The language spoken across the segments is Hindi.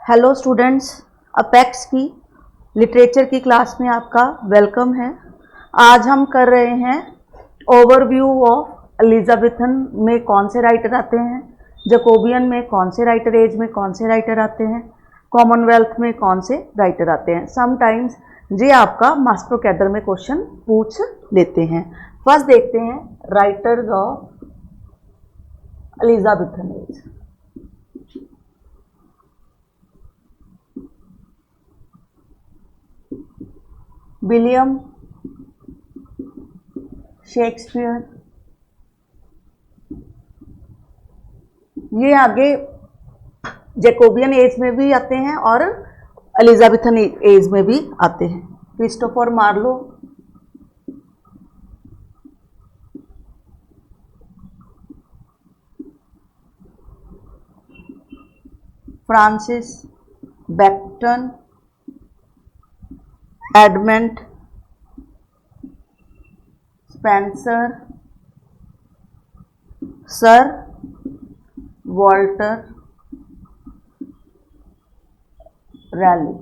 हेलो स्टूडेंट्स, अपेक्स की लिटरेचर की क्लास में आपका वेलकम है। आज हम कर रहे हैं ओवरव्यू ऑफ एलिजाबेथन में कौन से राइटर आते हैं, जैकोबियन में कौन से राइटर, एज में कौन से राइटर आते हैं, कॉमनवेल्थ में कौन से राइटर आते हैं। समटाइम्स ये आपका मास्टर कैडर में क्वेश्चन पूछ लेते हैं। फर्स्ट देखते हैं writers of Elizabethan age. William Shakespeare, ये आगे जैकोबियन एज में भी आते हैं और एलिजाबेथन एज में भी आते हैं। Christopher Marlowe, Francis Bacon, Edmund Spenser, sir Walter Raleigh,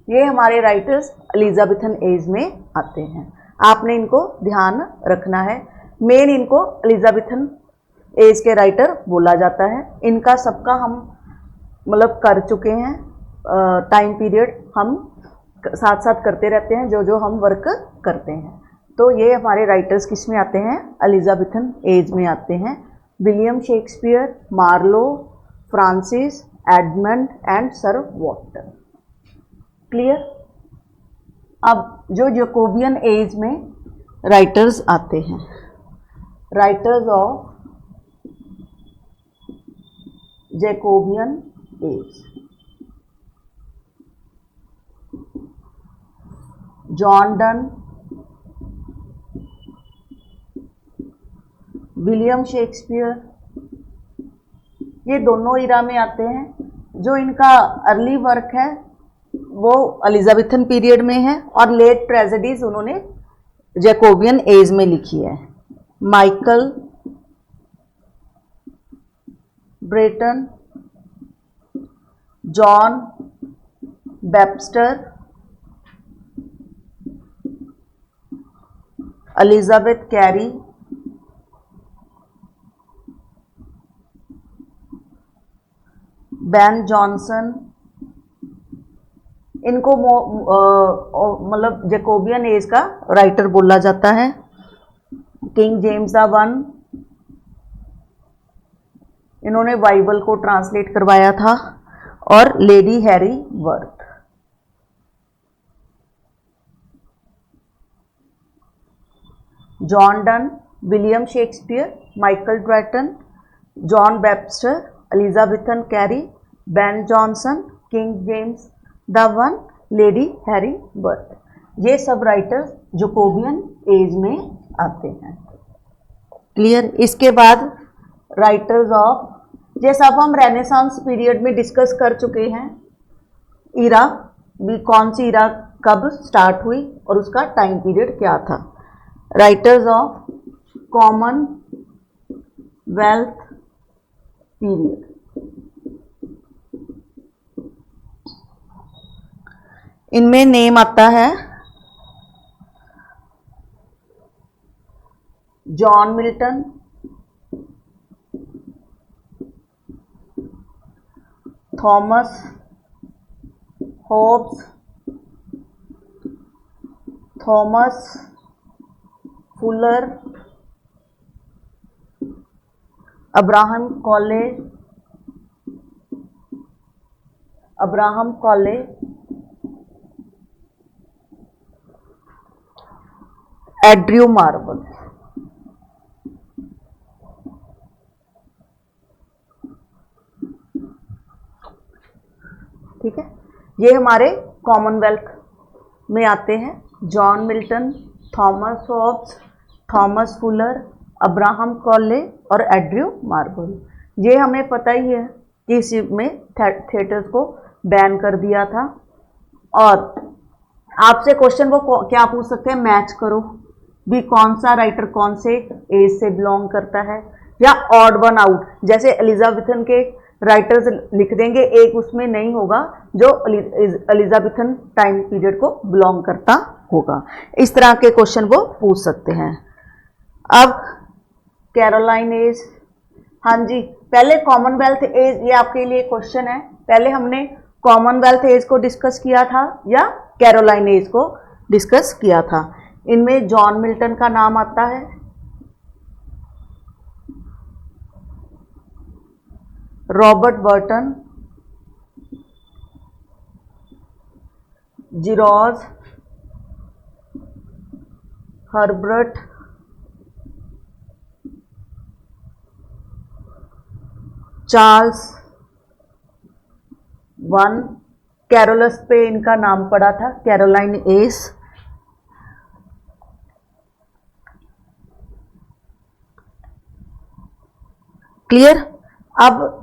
ये हमारे राइटर्स एलिजाबेथन एज में आते हैं। आपने इनको ध्यान रखना है। मेन इनको एलिजाबेथन एज के राइटर बोला जाता है। इनका सबका हम मतलब कर चुके हैं, टाइम पीरियड हम साथ साथ करते रहते हैं जो हम वर्क करते हैं। तो ये हमारे राइटर्स किस में आते हैं, एलिजाबेथन एज में आते हैं। William Shakespeare, Marlowe, Francis, Edmund and sir Walter. Clear. अब जो जैकोबियन एज में राइटर्स आते हैं, writers of Jacobean age, John Donne, William Shakespeare, ये दोनों इरा में आते हैं। जो इनका अर्ली वर्क है वो एलिजाबेथन पीरियड में है और लेट ट्रेजेडीज उन्होंने जैकोबियन एज में लिखी है। Michael Breton, John Webster, Elizabeth Cary, Ben Jonson, इनको मतलब जैकोबियन एज का राइटर बोला जाता है। किंग जेम्स वन, इन्होंने बाइबल को ट्रांसलेट करवाया था, और lady Harry Worth. John Donne, William Shakespeare, Michael Breton, John Webster, Elizabethan Cary, Ben Jonson, king James one, lady Harry Worth, ये सब राइटर्स जैकोबियन एज में आते हैं। क्लियर। इसके बाद राइटर्स ऑफ, जैसा अब हम रेनेसांस पीरियड में डिस्कस कर चुके हैं, इरा भी कौन सी इरा कब स्टार्ट हुई और उसका टाइम पीरियड क्या था। Writers of common wealth period, इनमें नेम आता है John Milton, Thomas Hobbes, Thomas Fuller, Abraham कॉले, एड्रयू मार्वल। ठीक है, ये हमारे कॉमनवेल्थ में आते हैं। John Milton, Thomas Hobbes, Thomas Fuller, Abraham कॉले और एड्रयू मार्वल। ये हमें पता ही है कि इसी में थिएटर्स को बैन कर दिया था। और आपसे क्वेश्चन को क्या पूछ सकते हैं, मैच करो भी कौन सा राइटर कौन से एज से बिलोंग करता है, या ऑड वन आउट। जैसे एलिजाबेथन के राइटर्स लिख देंगे, एक उसमें नहीं होगा जो एलिजाबेथन टाइम पीरियड को बिलोंग करता होगा। इस तरह के क्वेश्चन वो पूछ सकते हैं। अब कैरोलाइन एज, हाँ जी, पहले कॉमनवेल्थ एज, ये आपके लिए क्वेश्चन है, पहले हमने कॉमनवेल्थ एज को डिस्कस किया था या कैरोलाइन एज को डिस्कस किया था। इनमें जॉन मिल्टन का नाम आता है, Robert Burton, zeros Herbert, Charles one, Carolus पे इनका नाम पड़ा था, कैरोलाइन एज। क्लियर? अब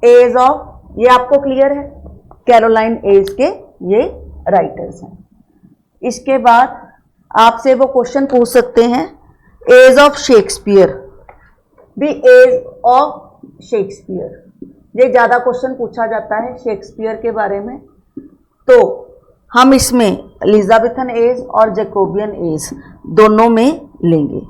एज ऑफ, ये आपको क्लियर है, कैरोलाइन एज के ये राइटर्स हैं। इसके बाद आपसे वो क्वेश्चन पूछ सकते हैं, age of Shakespeare, the age of Shakespeare, ये ज़्यादा क्वेश्चन पूछा जाता है शेक्सपियर के बारे में। तो हम इसमें एलिजाबेथन एज और जैकोबियन एज दोनों में लेंगे।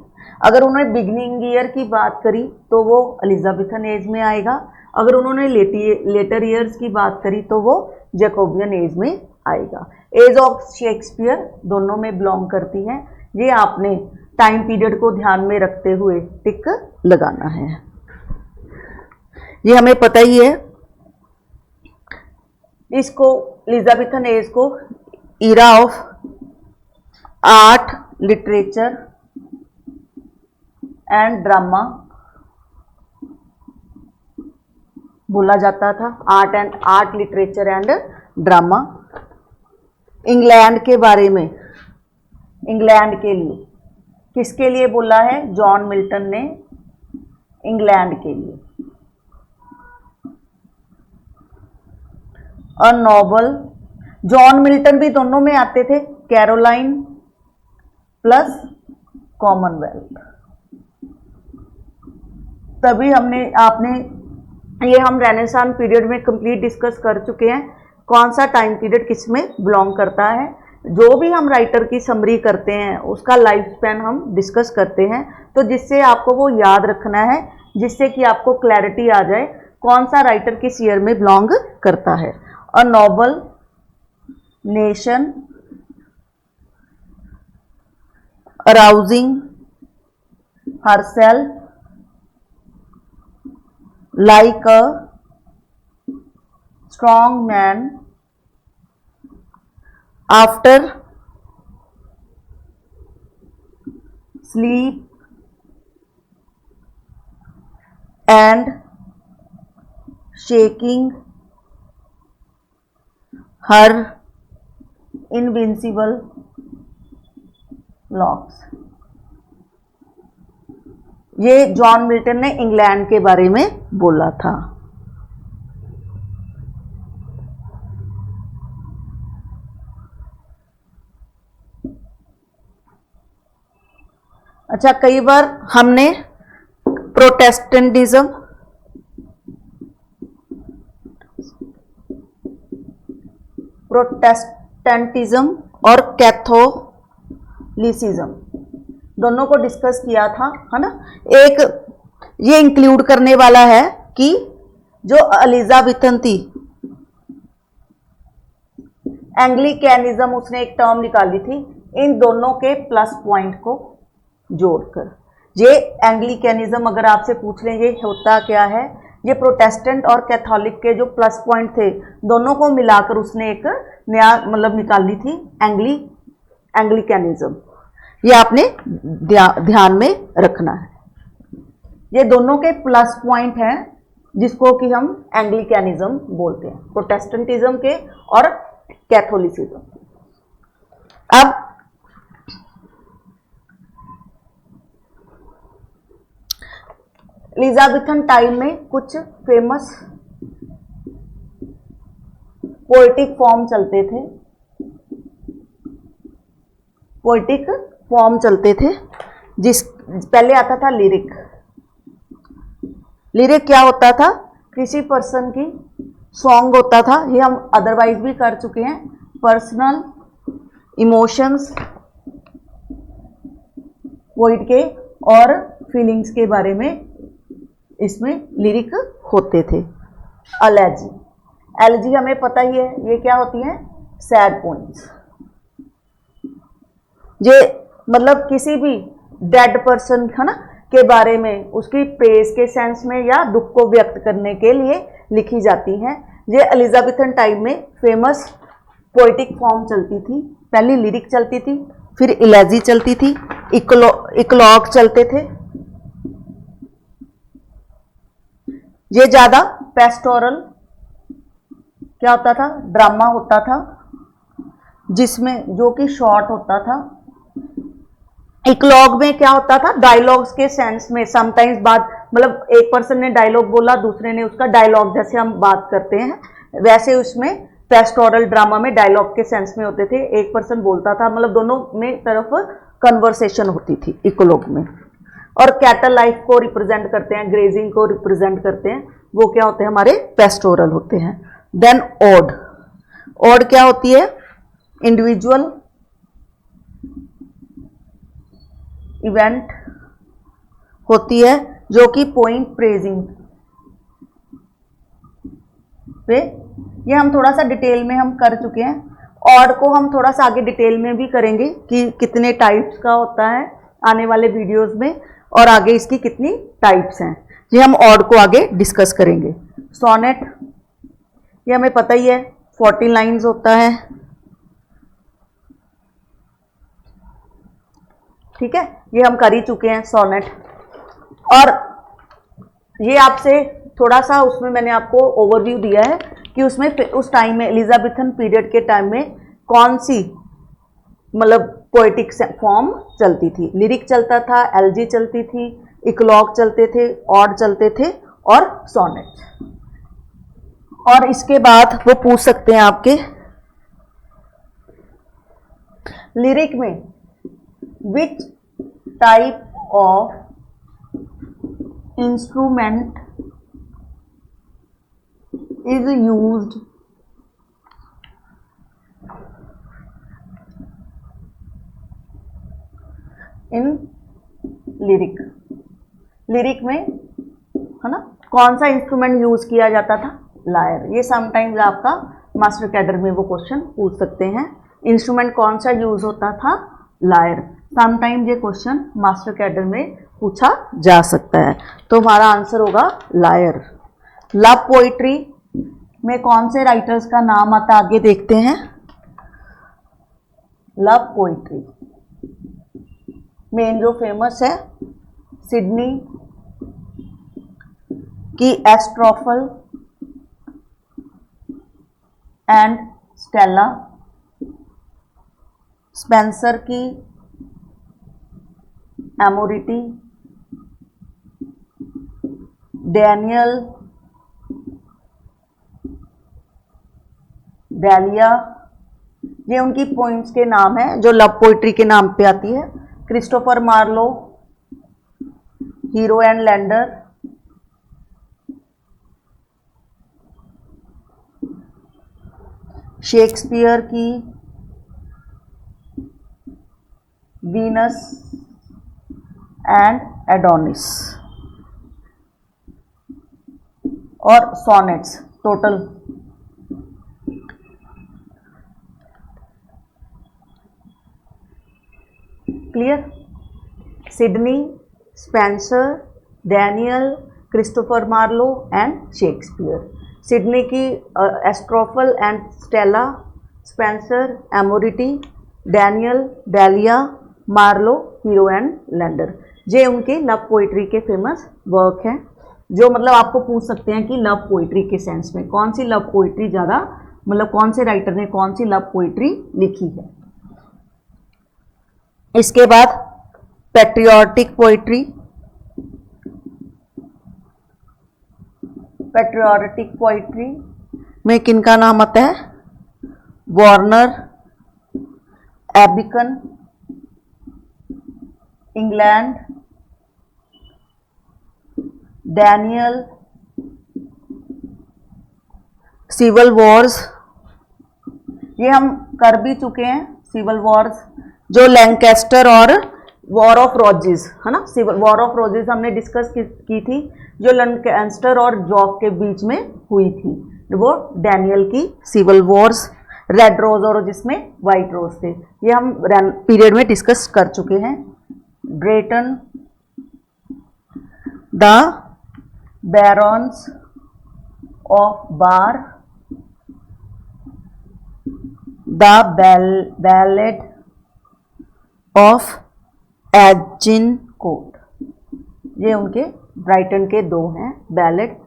अगर उन्होंने बिगनिंग ईयर की बात करी तो वो एलिजाबेथन एज में आएगा, अगर उन्होंने लेटर ईयर्स की बात करी तो वो जैकोबियन एज में आएगा। एज ऑफ शेक्सपियर दोनों में बिलोंग करती हैं। ये आपने टाइम पीरियड को ध्यान में रखते हुए टिक लगाना है, ये हमें पता ही है। इसको एलिजाबेथन एज को era of art, literature and drama बोला जाता था। Art, literature and drama. England के बारे में, इंग्लैंड के लिए किसके लिए बोला है? जॉन मिल्टन ने इंग्लैंड के लिए। अ नॉवल, जॉन मिल्टन भी दोनों में आते थे, कैरोलाइन प्लस कॉमनवेल्थ। तभी ये हम रेनेसां पीरियड में कंप्लीट डिस्कस कर चुके हैं, कौन सा टाइम पीरियड किस में बिलोंग करता है। जो भी हम राइटर की समरी करते हैं उसका लाइफ स्पैन हम डिस्कस करते हैं, तो जिससे आपको वो याद रखना है, जिससे कि आपको क्लैरिटी आ जाए कौन सा राइटर किस ईयर में बिलोंग करता है। अ Nobel nation, arousing herself like a strong man after sleep and shaking her invincible locks। ये जॉन मिल्टन ने इंग्लैंड के बारे में बोला था। अच्छा, कई बार हमने प्रोटेस्टेंटिज्म और कैथोलिसिज्म दोनों को डिस्कस किया था, है ना। एक ये इंक्लूड करने वाला है कि जो एलिजाबेथन थी, एंग्लिकैनिज्म, उसने एक टर्म निकाली थी, इन दोनों के प्लस पॉइंट को जोड़कर। ये एंग्लिकैनिज्म अगर आपसे पूछ लें ये होता क्या है, ये प्रोटेस्टेंट और कैथोलिक के जो प्लस पॉइंट थे दोनों को मिलाकर उसने एक नया मतलब निकाली थी, एंग्लिकैनिज्म। ये आपने ध्यान में रखना है। ये दोनों के प्लस पॉइंट हैं जिसको कि हम एंग्लिकैनिज्म बोलते हैं, प्रोटेस्टेंटिज्म के और कैथोलिसिज्म। अब एलिजाबेथन टाइम में कुछ फेमस पोएटिक फॉर्म चलते थे, पोएटिक फॉर्म चलते थे। पहले आता था लिरिक। लिरिक क्या होता था? किसी पर्सन की सॉन्ग होता था, ये हम अदरवाइज भी कर चुके हैं। पर्सनल इमोशंस पोइट के और फीलिंग्स के बारे में इसमें लिरिक होते थे। एलेजी, एलेजी हमें पता ही है ये क्या होती है, सैड पोइम्स। ये मतलब किसी भी डेड पर्सन है ना के बारे में उसकी प्रेज के सेंस में या दुख को व्यक्त करने के लिए लिखी जाती हैं। ये एलिजाबेथन टाइम में फेमस पोइटिक फॉर्म चलती थी। पहली लिरिक चलती थी, फिर इलेजी चलती थी, इकलॉग चलते थे। ये ज्यादा पेस्टोरल क्या होता था, ड्रामा होता था जिसमें जो कि शॉर्ट होता था। इकलॉग में क्या होता था, डायलॉग्स के सेंस में समटाइम्स बात, मतलब एक पर्सन ने डायलॉग बोला, दूसरे ने उसका डायलॉग, जैसे हम बात करते हैं वैसे उसमें पेस्टोरल ड्रामा में डायलॉग के सेंस में होते थे। एक पर्सन बोलता था, मतलब दोनों में तरफ कन्वर्सेशन होती थी इकोलॉग में। और कैटल लाइफ को रिप्रेजेंट करते हैं, ग्रेजिंग को रिप्रेजेंट करते हैं, वो क्या होते हैं, हमारे पेस्टोरल होते हैं। देन ओड, ओड क्या होती है, इंडिविजुअल इवेंट होती है जो कि पॉइंट प्रेजिंग पे, ये हम थोड़ा सा डिटेल में हम कर चुके हैं। ऑड को हम थोड़ा सा आगे डिटेल में भी करेंगे कि कितने टाइप्स का होता है आने वाले वीडियोस में, और आगे इसकी कितनी टाइप्स हैं, ये हम ऑड को आगे डिस्कस करेंगे। सोनेट, ये हमें पता ही है 40 लाइन्स होता है, ठीक है, ये हम कर ही चुके हैं सोनेट। और ये आपसे थोड़ा सा उसमें मैंने आपको ओवरव्यू दिया है कि उसमें उस टाइम में एलिजाबेथन पीरियड के टाइम में कौन सी मतलब पोएटिक फॉर्म चलती थी। लिरिक चलता था, एलजी चलती थी, इकलॉग चलते थे, ऑड चलते थे और सोनेट। और इसके बाद वो पूछ सकते हैं आपके लिरिक में which type of instrument is used in lyric, lyric में है ना कौन सा इंस्ट्रूमेंट यूज किया जाता था, लायर। ये समटाइम्स आपका मास्टर कैडर में वो क्वेश्चन पूछ सकते हैं, इंस्ट्रूमेंट कौन सा यूज होता था, लायर। समटाइम्स ये क्वेश्चन मास्टर कैडर में पूछा जा सकता है, तो हमारा आंसर होगा लायर। लव पोइट्री में कौन से राइटर्स का नाम आता, आगे देखते हैं। लव पोइट्री मेन जो फेमस है, सिडनी की एस्ट्रोफल एंड स्टेला, स्पेंसर की एमोरिटी, डैनियल डेलिया, ये उनकी पोइट्स के नाम हैं जो लव पोइट्री के नाम पे आती है। Christopher Marlowe, Hero and Leander, Shakespeare की वीनस एंड एडोनिस, और sonnets total. Clear, Sidney, Spenser, Daniel, Christopher Marlowe and Shakespeare. Sidney की Astrophel and Stella, Spenser Amoretti, Daniel Delia, Marlowe Hero and Leander, ये उनके लव पोइट्री के फेमस वर्क हैं, जो मतलब आपको पूछ सकते हैं कि लव पोइट्री के सेंस में कौन सी लव पोइट्री ज़्यादा, मतलब कौन से राइटर ने कौन सी लव पोइट्री लिखी है। इसके बाद पैट्रियोटिक पोइट्री, पैट्रियोटिक पोइट्री में किनका नाम आता है, वार्नर, एबिकन, इंग्लैंड, डैनियल सिविल वॉर्स, ये हम कर भी चुके हैं। सिविल वॉर्स जो लैंकेस्टर और वॉर ऑफ रोजेस है ना, सिविल वॉर ऑफ रोजेस हमने डिस्कस की थी, जो लैंकेस्टर और जॉक के बीच में हुई थी, वो डैनियल की सिविल वॉर्स। रेड रोज और जिसमें वाइट रोज थे, ये हम पीरियड में डिस्कस कर चुके हैं। Drayton, the barons of bar, the ballad of Agincourt, ये उनके ब्राइटन के दो हैं, ballad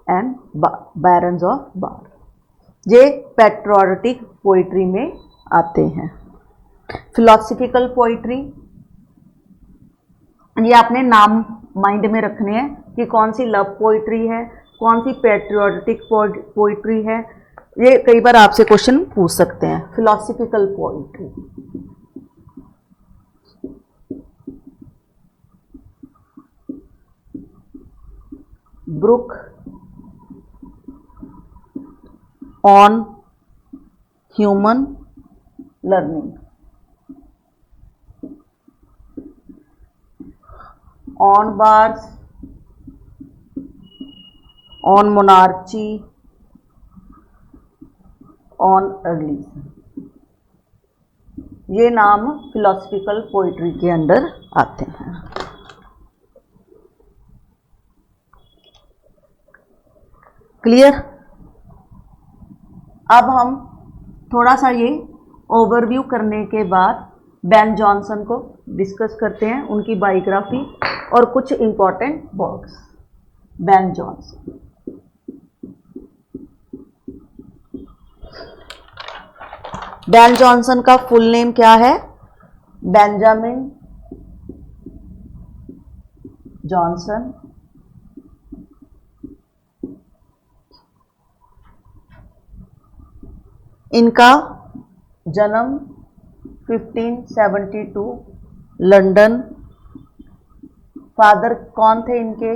and barons of bar. ये पैट्रियोटिक पोइट्री में आते हैं। फिलोसफिकल पोइट्री, ये आपने नाम माइंड में रखने हैं कि कौन सी लव पोइट्री है, कौन सी पैट्रियोटिक पोइट्री है, ये कई बार आपसे क्वेश्चन पूछ सकते हैं। Philosophical poetry, Brooke on human learning, on wars on monarchy, on religion, ये नाम फिलोसफिकल पोइट्री के अंदर आते हैं। क्लियर? अब हम थोड़ा सा ये ओवरव्यू करने के बाद बेन जॉनसन को डिस्कस करते हैं, उनकी बायोग्राफी और कुछ important works. Ben Jonson, Ben Johnson का फुल नेम क्या है? Benjamin Johnson. इनका जन्म 1572 लंदन। फादर कौन थे इनके?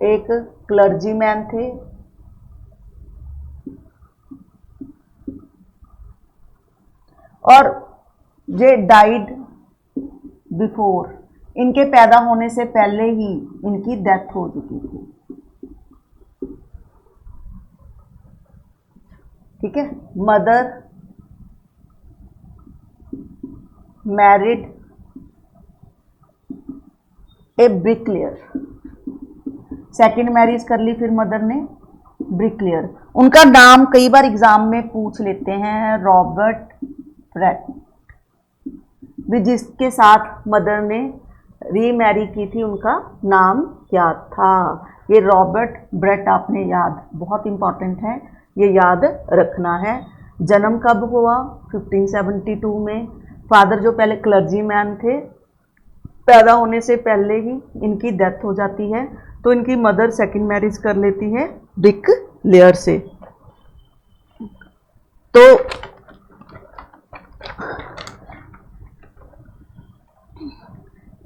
एक क्लर्जीमैन थे। और ये डाइड बिफोर, इनके पैदा होने से पहले ही इनकी डेथ हो चुकी थी। ठीक है। मदर मैरिड ए ब्रिकलेयर, सेकंड मैरिज कर ली फिर मदर ने, ब्रिकलेयर। उनका नाम कई बार एग्जाम में पूछ लेते हैं, रॉबर्ट फ्रेट, भी जिसके साथ मदर ने रीमैरी की थी, उनका नाम क्या था? ये रॉबर्ट ब्रेट, आपने याद, बहुत इंपॉर्टेंट है, ये याद रखना है। जन्म कब हुआ? 1572 में। फादर जो पहले क्लर्जी मैन थे, पैदा होने से पहले ही इनकी डेथ हो जाती है, तो इनकी मदर सेकंड मैरिज कर लेती है ब्रिकलेयर से। तो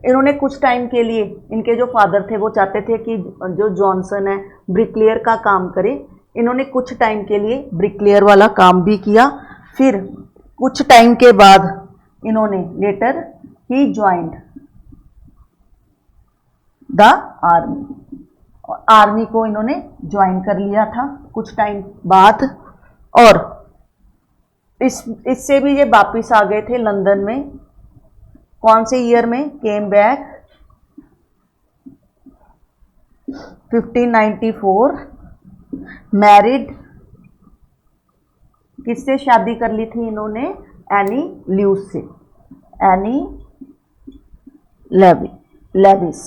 इन्होंने कुछ टाइम के लिए, इनके जो फादर थे वो चाहते थे कि जो जॉनसन है ब्रिकलेयर का काम करे। इन्होंने कुछ टाइम के लिए ब्रिकलेयर वाला काम भी किया। फिर कुछ टाइम के बाद इन्होंने लेटर ही ज्वाइंड द आर्मी, आर्मी को इन्होंने ज्वाइन कर लिया था कुछ टाइम बाद। और इससे भी ये वापिस आ गए थे लंदन में। कौन से ईयर में? Came back 1594। मैरिड, किससे शादी कर ली थी इन्होंने? एनी ल्यूस से, एनी लेविस।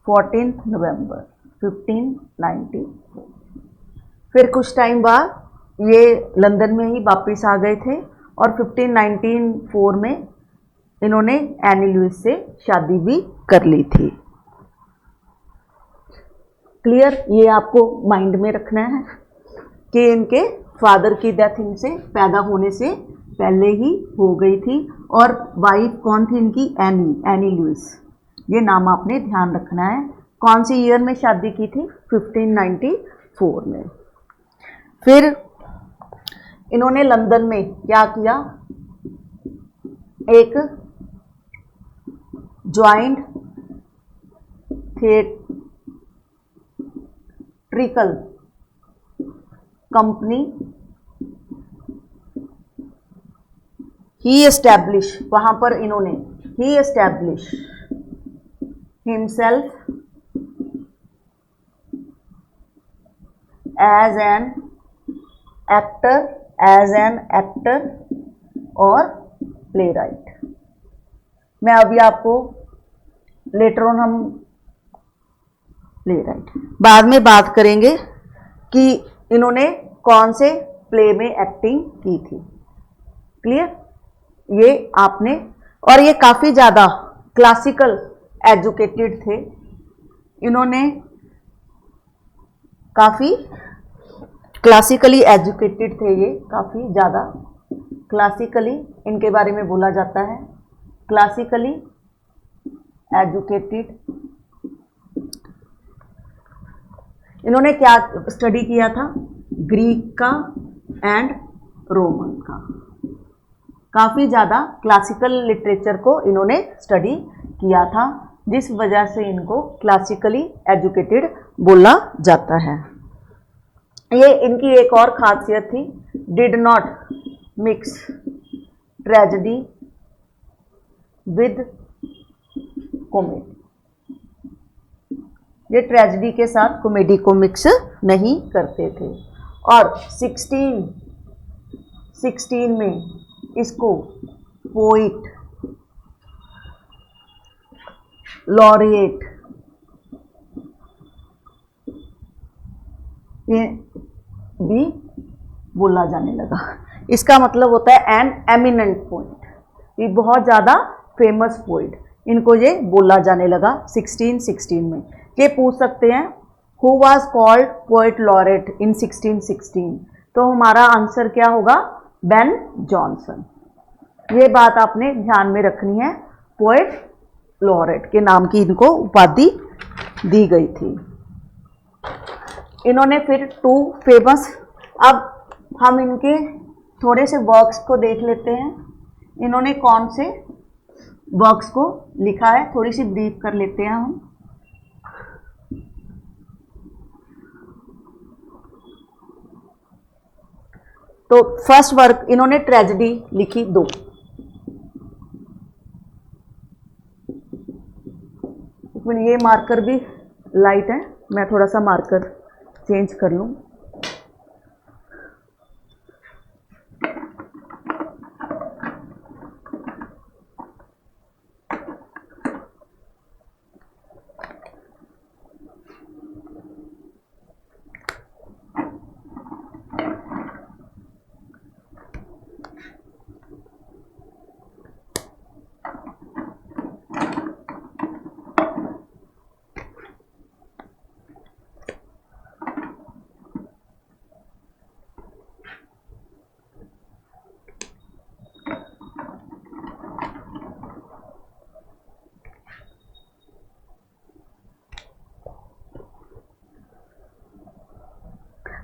14 नवंबर 1594। फिर कुछ टाइम बाद ये लंदन में ही वापस आ गए थे और 1594 में इन्होंने एनी लुइस से शादी भी कर ली थी। क्लियर? ये आपको माइंड में रखना है कि इनके फादर की डेथ इनसे पैदा होने से पहले ही हो गई थी। और वाइफ कौन थी इनकी? Annie Lewis. ये नाम आपने ध्यान रखना है। कौन सी ईयर में शादी की थी? 1594 4 में। फिर इन्होंने लंदन में क्या किया, एक ज्वाइंट थिएट्रिकल कंपनी ही एस्टैब्लिश, वहां पर इन्होंने ही establish himself as an actor और प्ले राइट। मैं अभी आपको लेटर ऑन हम प्ले राइट बाद में बात करेंगे कि इन्होंने कौन से प्ले में एक्टिंग की थी। क्लियर, ये आपने, और ये काफ़ी ज़्यादा क्लासिकल एजुकेटेड थे, इन्होंने काफ़ी क्लासिकली एजुकेटेड थे, ये काफ़ी ज़्यादा क्लासिकली इनके बारे में बोला जाता है, क्लासिकली एजुकेटेड। इन्होंने क्या स्टडी किया था, ग्रीक का एंड रोमन का, काफ़ी ज़्यादा क्लासिकल लिटरेचर को इन्होंने स्टडी किया था, जिस वजह से इनको क्लासिकली एजुकेटेड बोला जाता है। ये इनकी एक और खासियत थी, did not mix tragedy with comedy. ये ट्रेजेडी के साथ कॉमेडी को मिक्स नहीं करते थे। और 1616 में इसको पोइट लॉरिएट ये भी बोला जाने लगा। इसका मतलब होता है एन एमिनेंट पोइट, ये बहुत ज़्यादा फेमस पोइट, इनको ये बोला जाने लगा 1616 में। ये पूछ सकते हैं who was called poet laureate in 1616, तो हमारा आंसर क्या होगा, बेन जॉनसन। ये बात आपने ध्यान में रखनी है, पोइट लॉरेट के नाम की इनको उपाधि दी गई थी। इन्होंने फिर 2 फेमस, अब हम इनके थोड़े से वर्क्स को देख लेते हैं, इन्होंने कौन से वर्क्स को लिखा है, थोड़ी सी ब्रीफ कर लेते हैं हम। तो फर्स्ट वर्क इन्होंने ट्रेजेडी लिखी 2, ये मार्कर भी लाइट है, मैं थोड़ा सा मार्कर चेंज कर लूं।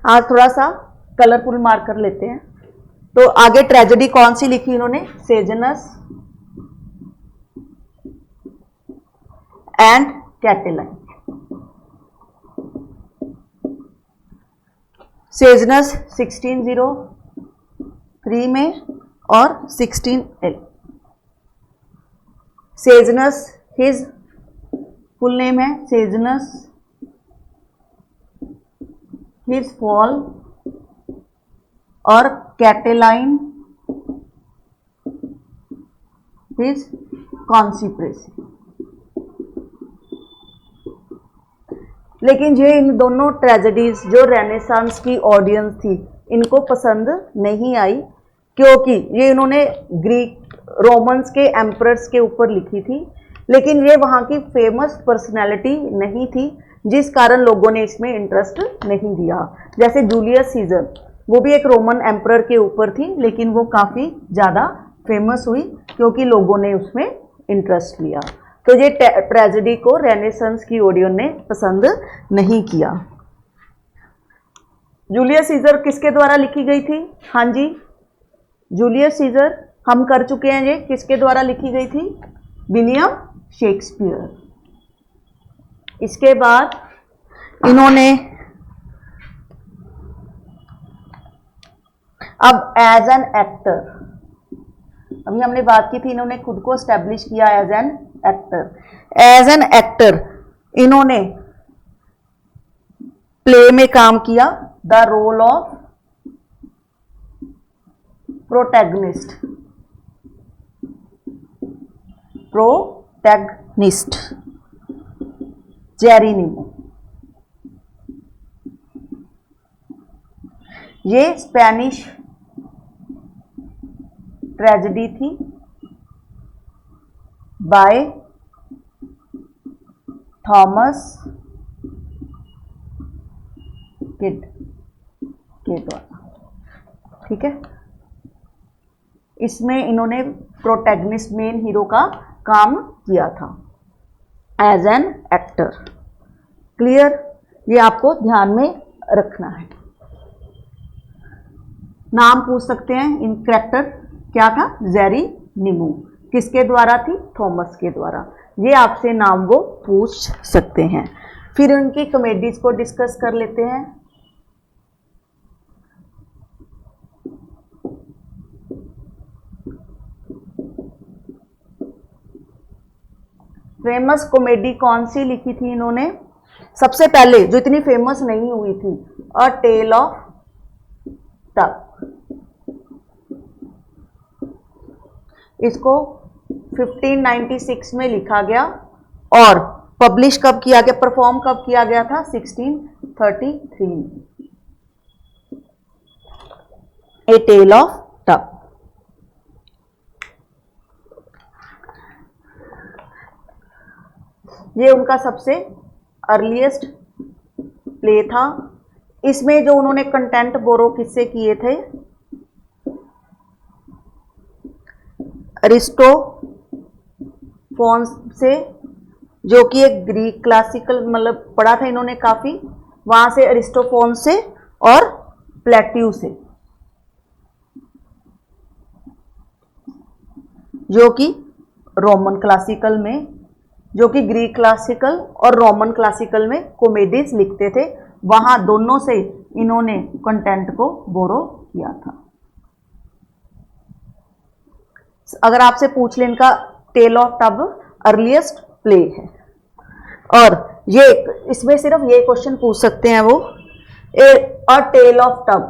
आज थोड़ा सा कलरफुल मार्कर लेते हैं। तो आगे ट्रेजेडी कौन सी लिखी इन्होंने, सेजनस एंड कैटेलाइन। सेजनस 1603 में और 16L। सेजनस हिज फुल नेम है सेजनस हिज फॉल, और कैटेलाइन हिज कॉन्सिप्रेसी। लेकिन ये इन दोनों ट्रेजेडीज जो रेनेसांस की ऑडियंस थी इनको पसंद नहीं आई, क्योंकि ये इन्होंने ग्रीक रोमन्स के एम्परर्स के ऊपर लिखी थी, लेकिन ये वहाँ की फेमस पर्सनैलिटी नहीं थी, जिस कारण लोगों ने इसमें इंटरेस्ट नहीं दिया। जैसे जूलियस सीजर, वो भी एक रोमन एम्परर के ऊपर थी, लेकिन वो काफ़ी ज़्यादा फेमस हुई क्योंकि लोगों ने उसमें इंटरेस्ट लिया। तो ये ट्रेजेडी को रेनेसांस की ऑडियंस ने पसंद नहीं किया। जूलियस सीजर किसके द्वारा लिखी गई थी? हाँ जी, जूलियस सीजर हम कर चुके हैं, ये किसके द्वारा लिखी गई थी? William Shakespeare. इसके बाद इन्होंने अब एज एन एक्टर, अभी हमने बात की थी, इन्होंने खुद को एस्टेब्लिश किया as an actor. As an actor इन्होंने प्ले में काम किया, the role of protagonist. Protagonist Hieronimo. ये स्पेनिश ट्रेजेडी थी बाय थॉमस किड के द्वारा, ठीक है। इसमें इन्होंने प्रोटैगनिस्ट, मेन हीरो का काम किया था एज एन एक्टर। क्लियर? ये आपको ध्यान में रखना है। नाम पूछ सकते हैं, इन कैरेक्टर क्या था? जेरिनिमो। किसके द्वारा थी? थॉमस के द्वारा। ये आपसे नाम वो पूछ सकते हैं। फिर उनकी कॉमेडीज को डिस्कस कर लेते हैं। फेमस कॉमेडी कौन सी लिखी थी इन्होंने? सबसे पहले जो इतनी फेमस नहीं हुई थी, अ टेल ऑफ टक। इसको 1596 में लिखा गया और पब्लिश कब किया गया, परफॉर्म कब किया गया था? 1633 में। ए टेल ऑफ टक। ये उनका सबसे अर्लीस्ट प्ले था। इसमें जो उन्होंने कंटेंट बोरो किससे किए थे? अरिस्टोफोन्स से, जो कि एक ग्रीक क्लासिकल मतलब पढ़ा था इन्होंने काफी, वहां से अरिस्टोफोन्स से और प्लेट्यू से, जो कि रोमन क्लासिकल में, जो कि ग्रीक क्लासिकल और रोमन क्लासिकल में कॉमेडीज लिखते थे, वहां दोनों से इन्होंने कंटेंट को बोरो किया था। अगर आपसे पूछ लें, इनका tale of tub earliest play है। और ये इसमें सिर्फ ये क्वेश्चन पूछ सकते हैं वो, अ टेल ऑफ टब,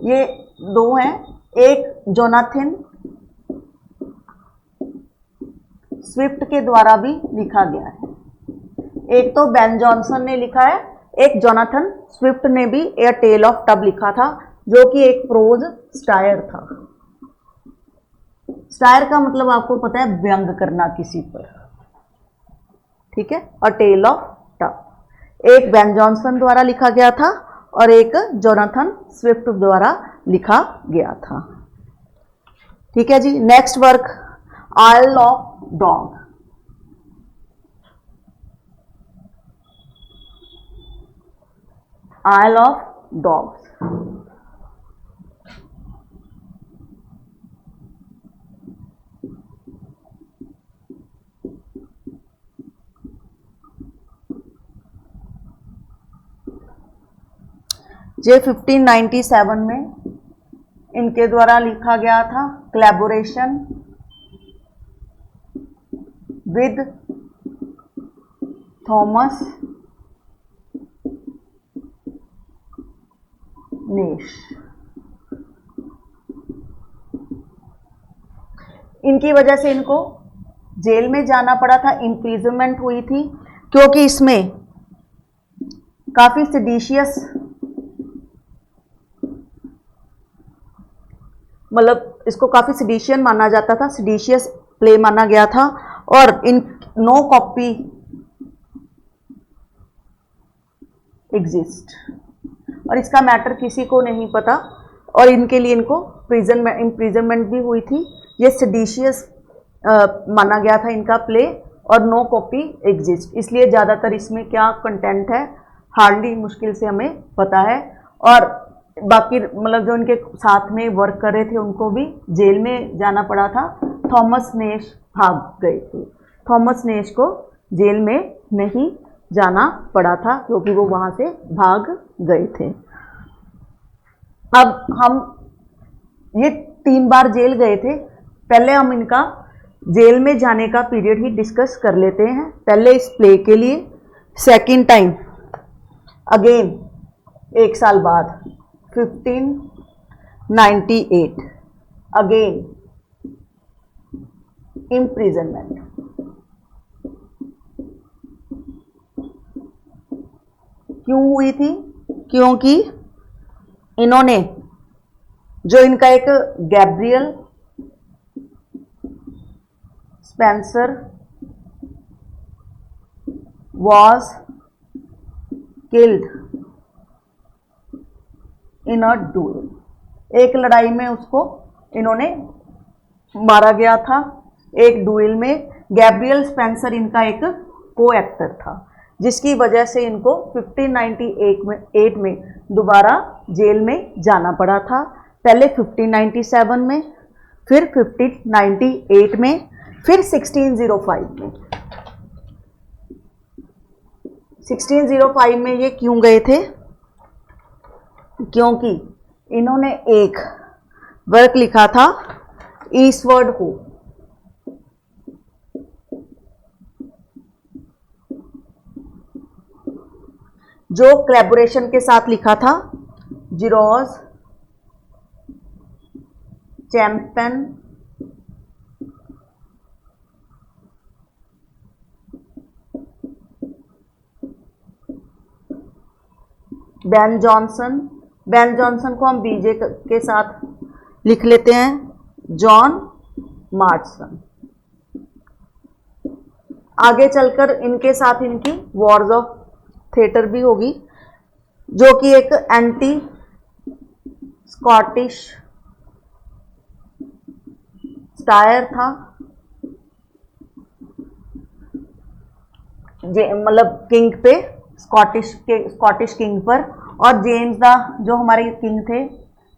ये दो हैं, एक जोनाथन स्विफ्ट के द्वारा भी लिखा गया है। एक तो बेन जॉनसन ने लिखा है, एक जोनाथन स्विफ्ट ने भी ए टेल ऑफ टब लिखा था, जो कि एक प्रोज स्टायर था। स्टायर का मतलब आपको पता है, व्यंग करना किसी पर, ठीक है। अ टेल ऑफ टब एक बेन जॉनसन द्वारा लिखा गया था और एक जोनाथन स्विफ्ट द्वारा लिखा गया था, ठीक है जी। Next work, isle of dog. Isle of dogs. ये 1597 में इनके द्वारा लिखा गया था, कोलैबोरेशन विद थॉमस नेश। इनकी वजह से इनको जेल में जाना पड़ा था, इम्प्रिजनमेंट हुई थी, क्योंकि इसमें काफी सिडिशियस मतलब इसको काफी सिडिशियन माना जाता था, सिडिशियस प्ले माना गया था। और इन नो कॉपी एग्जिस्ट, और इसका मैटर किसी को नहीं पता, और इनके लिए इनको इम्प्रिजनमेंट भी हुई थी। ये सिडिशियस माना गया था इनका प्ले, और नो कॉपी एग्जिस्ट, इसलिए ज़्यादातर इसमें क्या कंटेंट है, हार्डली मुश्किल से हमें पता है। और बाकी मतलब जो इनके साथ में वर्क कर रहे थे उनको भी जेल में जाना पड़ा था। थॉमस नेश भाग गए थे। थॉमस नेश को जेल में नहीं जाना पड़ा था क्योंकि वो वहाँ से भाग गए थे। अब हम ये 3 बार जेल गए थे, पहले हम इनका जेल में जाने का पीरियड ही डिस्कस कर लेते हैं। पहले इस प्ले के लिए, सेकंड टाइम अगेन 1 साल बाद 1598 अगेन इम्प्रिजनमेंट। क्यों हुई थी? क्योंकि इन्होंने जो इनका एक Gabriel Spencer was killed in a duel, एक लड़ाई में उसको इन्होंने मारा गया था। एक डुएल में गैब्रियल स्पेंसर इनका एक को एक्टर था, जिसकी वजह से इनको 1598 में दोबारा जेल में जाना पड़ा था। पहले 1597 में, फिर 1598 में, फिर 1605 में। 1605 में ये क्यों गए थे? क्योंकि इन्होंने एक वर्क लिखा था ईस्टवर्ड हो, जो कोलैबोरेशन के साथ लिखा था George Chapman Ben Jonson. Ben Jonson को हम बीजे के साथ लिख लेते हैं, जॉन मार्टसन। आगे चलकर इनके साथ इनकी वॉर्स ऑफ थिएटर भी होगी, जो कि एक एंटी स्कॉटिश स्टायर था, मतलब किंग पे, स्कॉटिश किंग पर। और जेम्स द जो हमारे किंग थे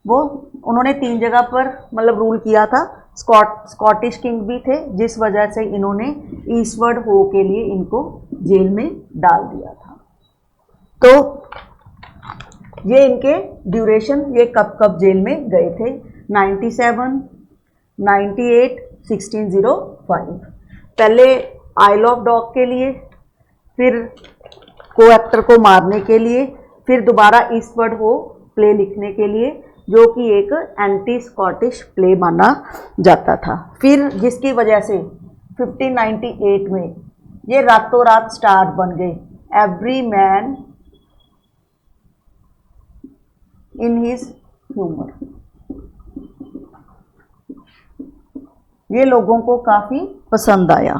वो उन्होंने 3 जगह पर मतलब रूल किया था। स्कॉटिश किंग भी थे, जिस वजह से इन्होंने ईस्टवर्ड हो के लिए इनको जेल में डाल दिया था। तो ये इनके ड्यूरेशन, ये कब कब जेल में गए थे? 97, 98, 1605। पहले आइल ऑफ डॉग के लिए, फिर को एक्टर को मारने के लिए, फिर दोबारा ईस्टवर्ड हो प्ले लिखने के लिए, जो कि एक एंटी स्कॉटिश प्ले माना जाता था। फिर जिसकी वजह से 1598 में ये रातों रात स्टार बन गए। Every man in his humour. ये लोगों को काफी पसंद आया।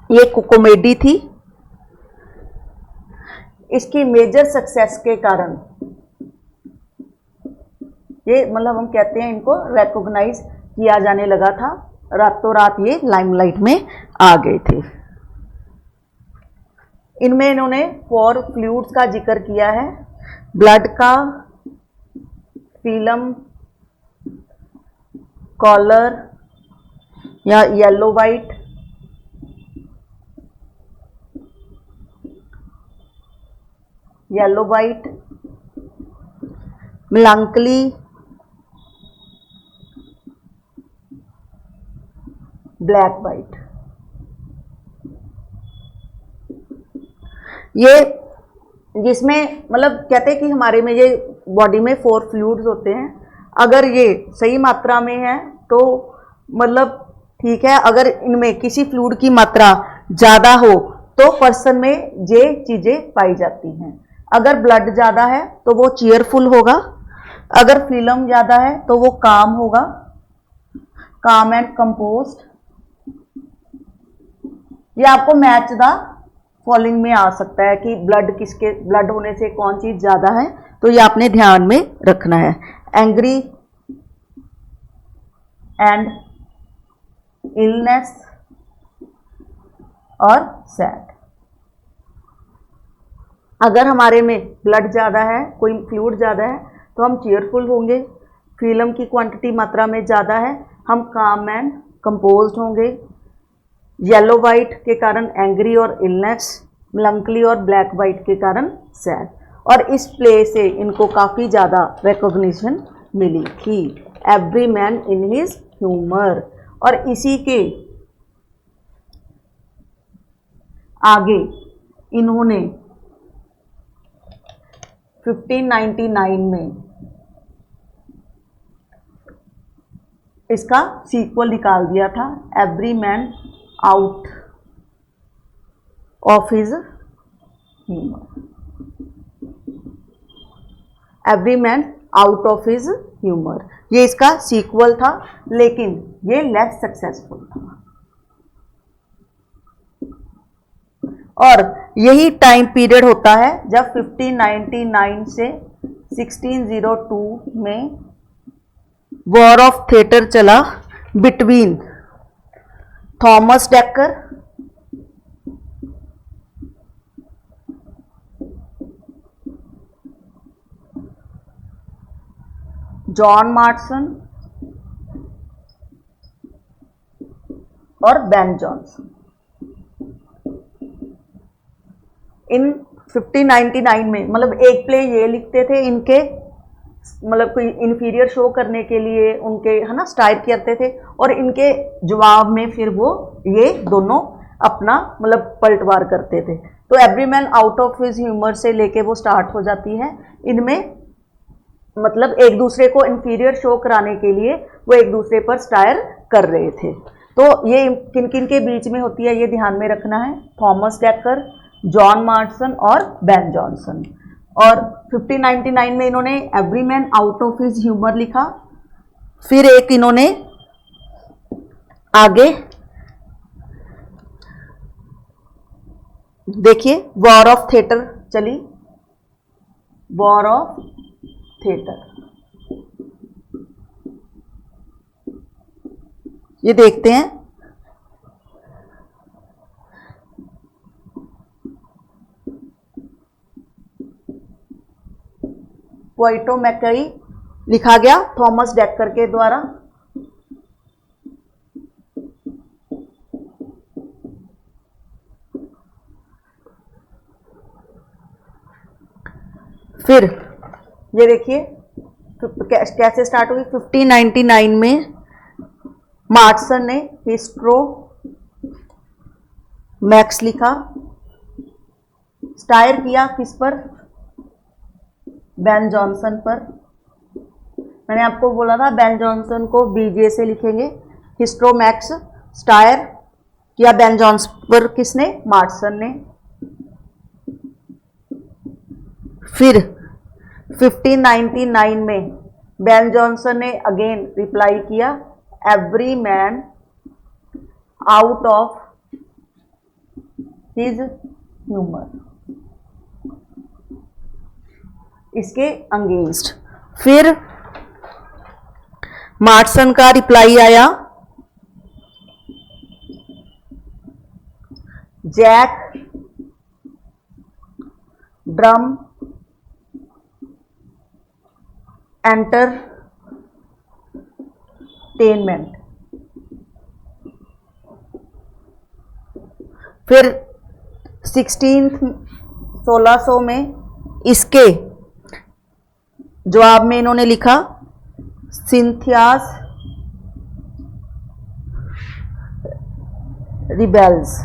ये कॉमेडी थी। इसकी मेजर सक्सेस के कारण ये मतलब हम कहते हैं इनको रिकॉग्नाइज किया जाने लगा था। रातों रात ये लाइमलाइट में आ गए थे। इनमें इन्होंने 4 फ्लूइड्स का जिक्र किया है, ब्लड का, फिल्म, कॉलर या येलो वाइट, मेलांकली, ब्लैक वाइट। ये जिसमें मतलब कहते हैं कि हमारे में ये बॉडी में 4 फ्लूइड्स होते हैं। अगर ये सही मात्रा में है तो मतलब ठीक है, अगर इनमें किसी फ्लूइड की मात्रा ज़्यादा हो तो पर्सन में ये चीज़ें पाई जाती हैं। अगर ब्लड ज़्यादा है तो वो चीयरफुल होगा, अगर फिल्म ज़्यादा है तो वो काम होगा, काम एंड कंपोस्ट। ये आपको मैच द फॉलोइंग में आ सकता है कि ब्लड होने से कौन चीज़ ज़्यादा है, तो ये आपने ध्यान में रखना है। एंग्री एंड इलनेस, और सैड। अगर हमारे में ब्लड ज़्यादा है, कोई फ्लूइड ज़्यादा है, तो हम चीयरफुल होंगे। फिल्म की क्वांटिटी मात्रा में ज़्यादा है, हम काम एंड कंपोज्ड होंगे। येलो वाइट के कारण एंग्री और इलनेस, मेलंकली और ब्लैक वाइट के कारण सैड। और इस प्ले से इनको काफ़ी ज़्यादा रिकॉग्निशन मिली थी, every man in his humour. और इसी के आगे इन्होंने 1599 में इसका सीक्वल निकाल दिया था, every man out of his humour. Every man out of his humour, ये इसका सीक्वल था, लेकिन ये लेस सक्सेसफुल था। और यही टाइम पीरियड होता है जब 1599 से 1602 में वॉर ऑफ थिएटर चला बिटवीन थॉमस डेकर जॉन मार्टसन और बेन जॉनसन। इन 1599 में मतलब एक प्ले ये लिखते थे, इनके मतलब कोई इन्फीरियर शो करने के लिए उनके है ना स्टाइल करते थे, और इनके जवाब में फिर वो ये दोनों अपना मतलब पलटवार करते थे। तो every man out of his humour से लेके वो स्टार्ट हो जाती है। इनमें मतलब एक दूसरे को इन्फीरियर शो कराने के लिए वो एक दूसरे पर स्टायर कर रहे थे। तो ये किन किन के बीच में होती है ये ध्यान में रखना है, थॉमस डेकर, जॉन मार्टसन और बेन जॉनसन। और 1599 में इन्होंने every man out of his humour लिखा। फिर एक इन्होंने आगे देखिए वॉर ऑफ थिएटर चली, वॉर ऑफ थिएटर, ये देखते हैं। पोइटो मैकई लिखा गया थॉमस डेकर के द्वारा। फिर ये देखिए कैसे स्टार्ट हुई। 1599 में मार्टसन ने हिस्ट्रो मैक्स लिखा, स्टायर किया किस पर, बेन जॉनसन पर। मैंने आपको बोला था बेन जॉनसन को बीजे से लिखेंगे, हिस्ट्रो मैक्स स्टायर किया बेन जॉनसन पर, किसने, मार्टसन ने। फिर 1599 में बेन जॉनसन ने अगेन रिप्लाई किया, every man out of his humour, इसके अगेंस्ट। फिर मार्टसन का रिप्लाई आया, जैक ड्रम एंटरटेनमेंट। फिर 1600 में इसके जवाब में इन्होंने लिखा, सिंथियास रिबेल्स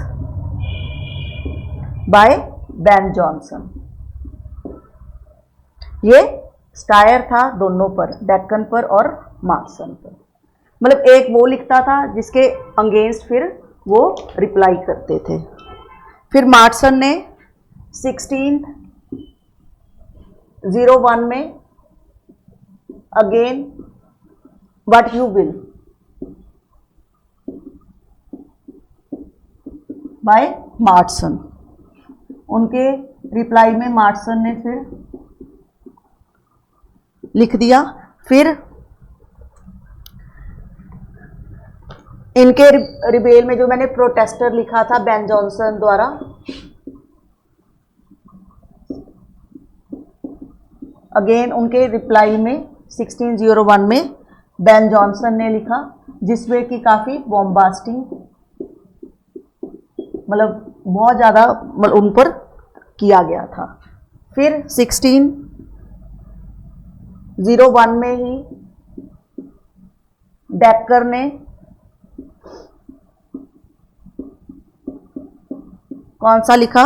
बाय बेन जॉनसन। ये स्टायर था दोनों पर, डेक्कन पर और मार्टसन पर। मतलब एक वो लिखता था जिसके अगेंस्ट फिर वो रिप्लाई करते थे। फिर मार्टसन ने 1601 में again what you will buy मार्टसन, उनके रिप्लाई में मार्टसन ने फिर लिख दिया। फिर इनके रिबेल में जो मैंने प्रोटेस्टर लिखा था बेन जॉनसन द्वारा, अगेन उनके रिप्लाई में 1601 में बेन जॉनसन ने लिखा, जिसमें कि काफ़ी बॉम्बास्टिंग, मतलब बहुत ज़्यादा उन पर किया गया था। फिर 1601 में ही डेकर ने कौन सा लिखा?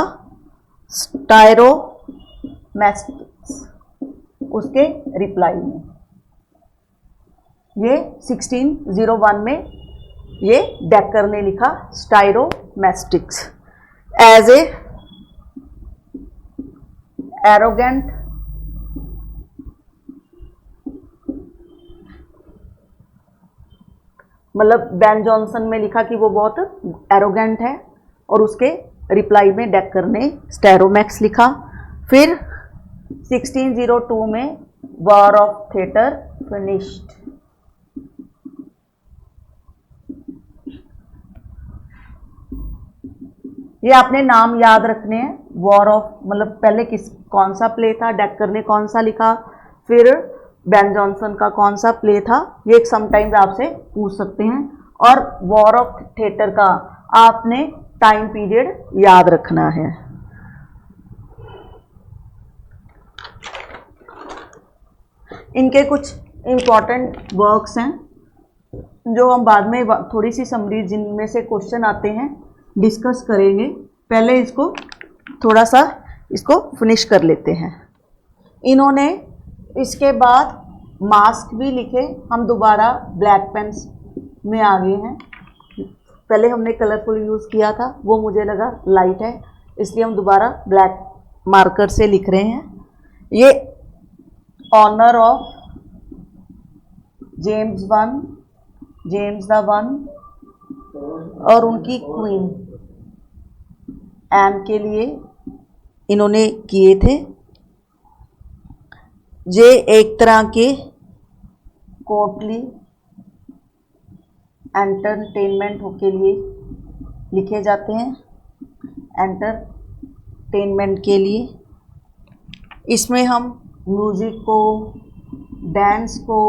स्टायरोमैस्टिक्स, उसके रिप्लाई में। ये 1601 में ये डेकर ने लिखा स्टायरोमैस्टिक्स एज ए एरोगेंट मतलब बेन जॉनसन में लिखा कि वो बहुत एरोगेंट है, और उसके रिप्लाई में डेकर ने स्टायरोमैक्स लिखा। फिर 1602 में वॉर ऑफ थिएटर फिनिश्ड। ये आपने नाम याद रखने हैं। वॉर ऑफ मतलब पहले कौन सा प्ले था, डेकर ने कौन सा लिखा, फिर बेन जॉनसन का कौन सा प्ले था, ये एक समटाइम्स आपसे पूछ सकते हैं। और वॉर ऑफ थिएटर का आपने टाइम पीरियड याद रखना है। इनके कुछ इंपॉर्टेंट वर्क्स हैं जो हम बाद में थोड़ी सी समरी जिनमें से क्वेश्चन आते हैं डिस्कस करेंगे। पहले इसको थोड़ा सा इसको फिनिश कर लेते हैं। इन्होंने इसके बाद मास्क भी लिखे। हम दोबारा ब्लैक पेन्स में आ गए हैं। पहले हमने कलरफुल यूज़ किया था, वो मुझे लगा लाइट है, इसलिए हम दोबारा ब्लैक मार्कर से लिख रहे हैं। ये honour of James the one और उनकी क्वीन एन के लिए इन्होंने किए थे। ये एक तरह के कोर्टली एंटरटेनमेंट के लिए लिखे जाते हैं, एंटरटेनमेंट के लिए। इसमें हम म्यूज़िक को, डांस को,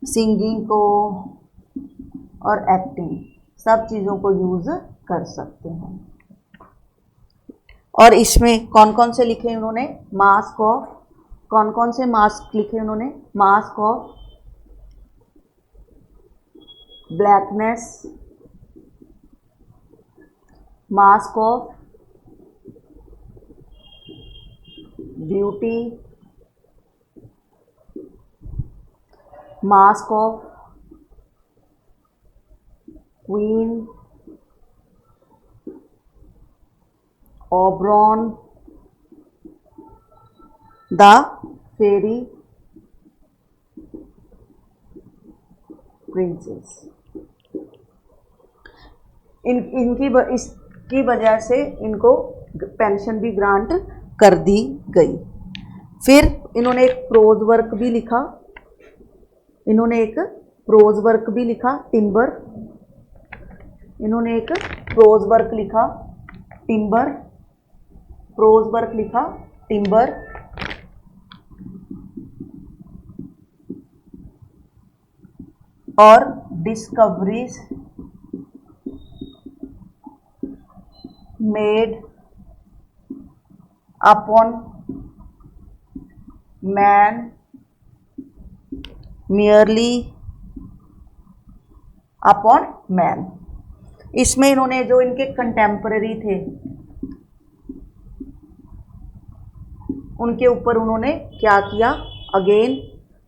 सिंगिंग को और एक्टिंग सब चीज़ों को यूज़ कर सकते हैं। और इसमें कौन कौन से लिखे उन्होंने? मास्क ऑफ, कौन कौन से मास्क लिखे उन्होंने? Masque of blackness, masque of beauty, masque of queen, Oberon, the fairy princess. इसकी वजह से इनको पेंशन भी ग्रांट कर दी गई। फिर इन्होंने एक प्रोज वर्क भी लिखा, टिम्बर। इन्होंने एक प्रोज वर्क लिखा टिम्बर। और discoveries made upon man merely upon man. इसमें इन्होंने जो इनके कंटेम्पररी थे उनके ऊपर उन्होंने क्या किया? अगेन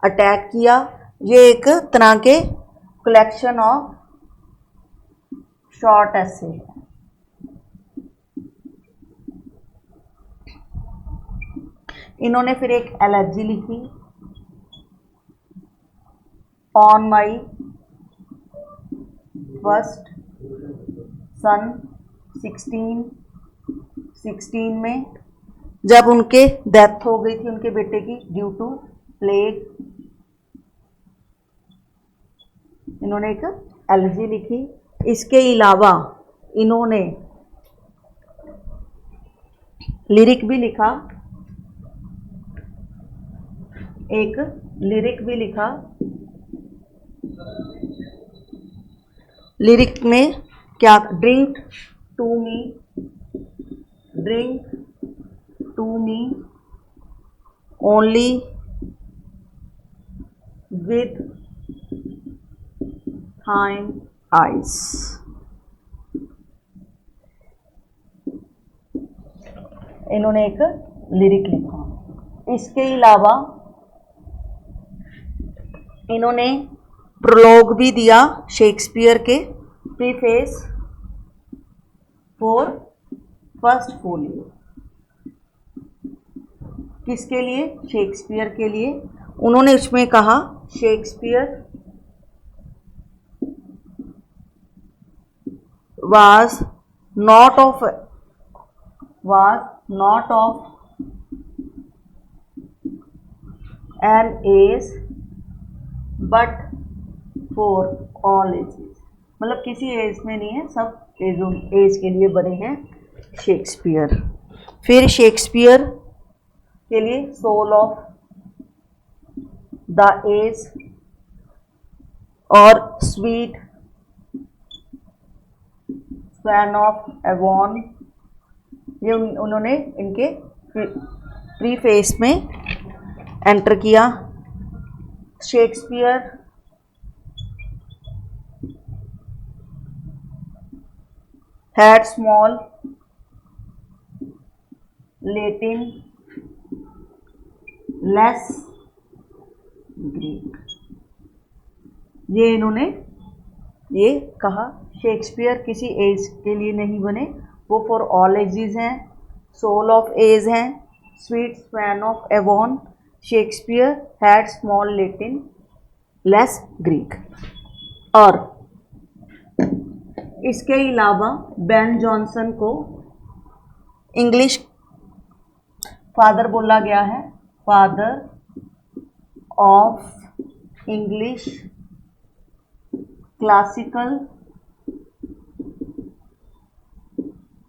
अटैक किया। ये एक तरह के कलेक्शन ऑफ शॉर्ट ऐसे है। इन्होंने फिर एक एलर्जी लिखी, ऑन माई फर्स्ट सन 1616 में, जब उनके डेथ हो गई थी उनके बेटे की ड्यू टू प्लेग। इन्होंने एक एलजी लिखी। इसके अलावा इन्होंने लिरिक भी लिखा, एक लिरिक भी लिखा। लिरिक में क्या, drink to me, drink to me only with thine eyes। इन्होंने एक लिरिक लिखा। इसके अलावा इन्होंने प्रोलॉग भी दिया शेक्सपियर के, प्रीफेस फॉर फर्स्ट फोलियो। किसके लिए? शेक्सपियर के लिए। उन्होंने उसमें कहा Shakespeare was not of an age but for all ages। मतलब किसी एज में नहीं है, सब एज के लिए बने हैं शेक्सपियर। फिर शेक्सपियर के लिए सोल ऑफ द एज और स्वीट स्वैन ऑफ एवॉन, ये उन्होंने इनके प्रीफेस में एंटर किया। Shakespeare had small Latin less Greek. ये इन्होंने ये कहा शेक्सपियर किसी एज के लिए नहीं बने, वो फॉर ऑल एजेस हैं, सोल ऑफ एज हैं, sweet swan of Avon, Shakespeare had small Latin less Greek. और इसके अलावा बेन जॉनसन को इंग्लिश फादर बोला गया है, father of English classical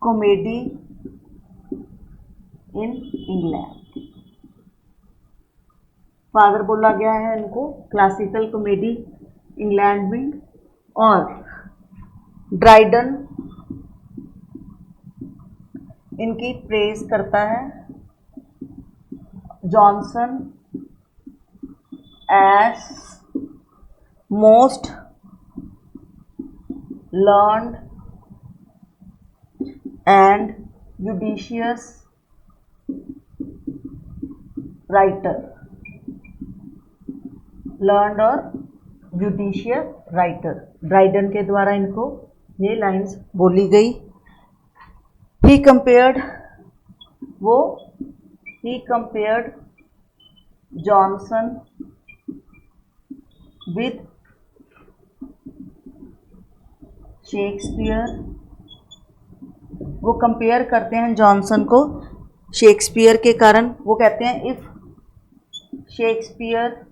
comedy in England. Father बोला गया है इनको क्लासिकल कॉमेडी इंग्लैंड में। और ड्राइडन इनकी प्रेज करता है, Jonson as most learned and judicious writer, learned और judicious writer। ड्राइडन के द्वारा इनको ये लाइंस बोली गई। he compared Jonson with Shakespeare. वो कंपेयर करते हैं जॉनसन को शेक्सपियर के कारण। वो कहते हैं if Shakespeare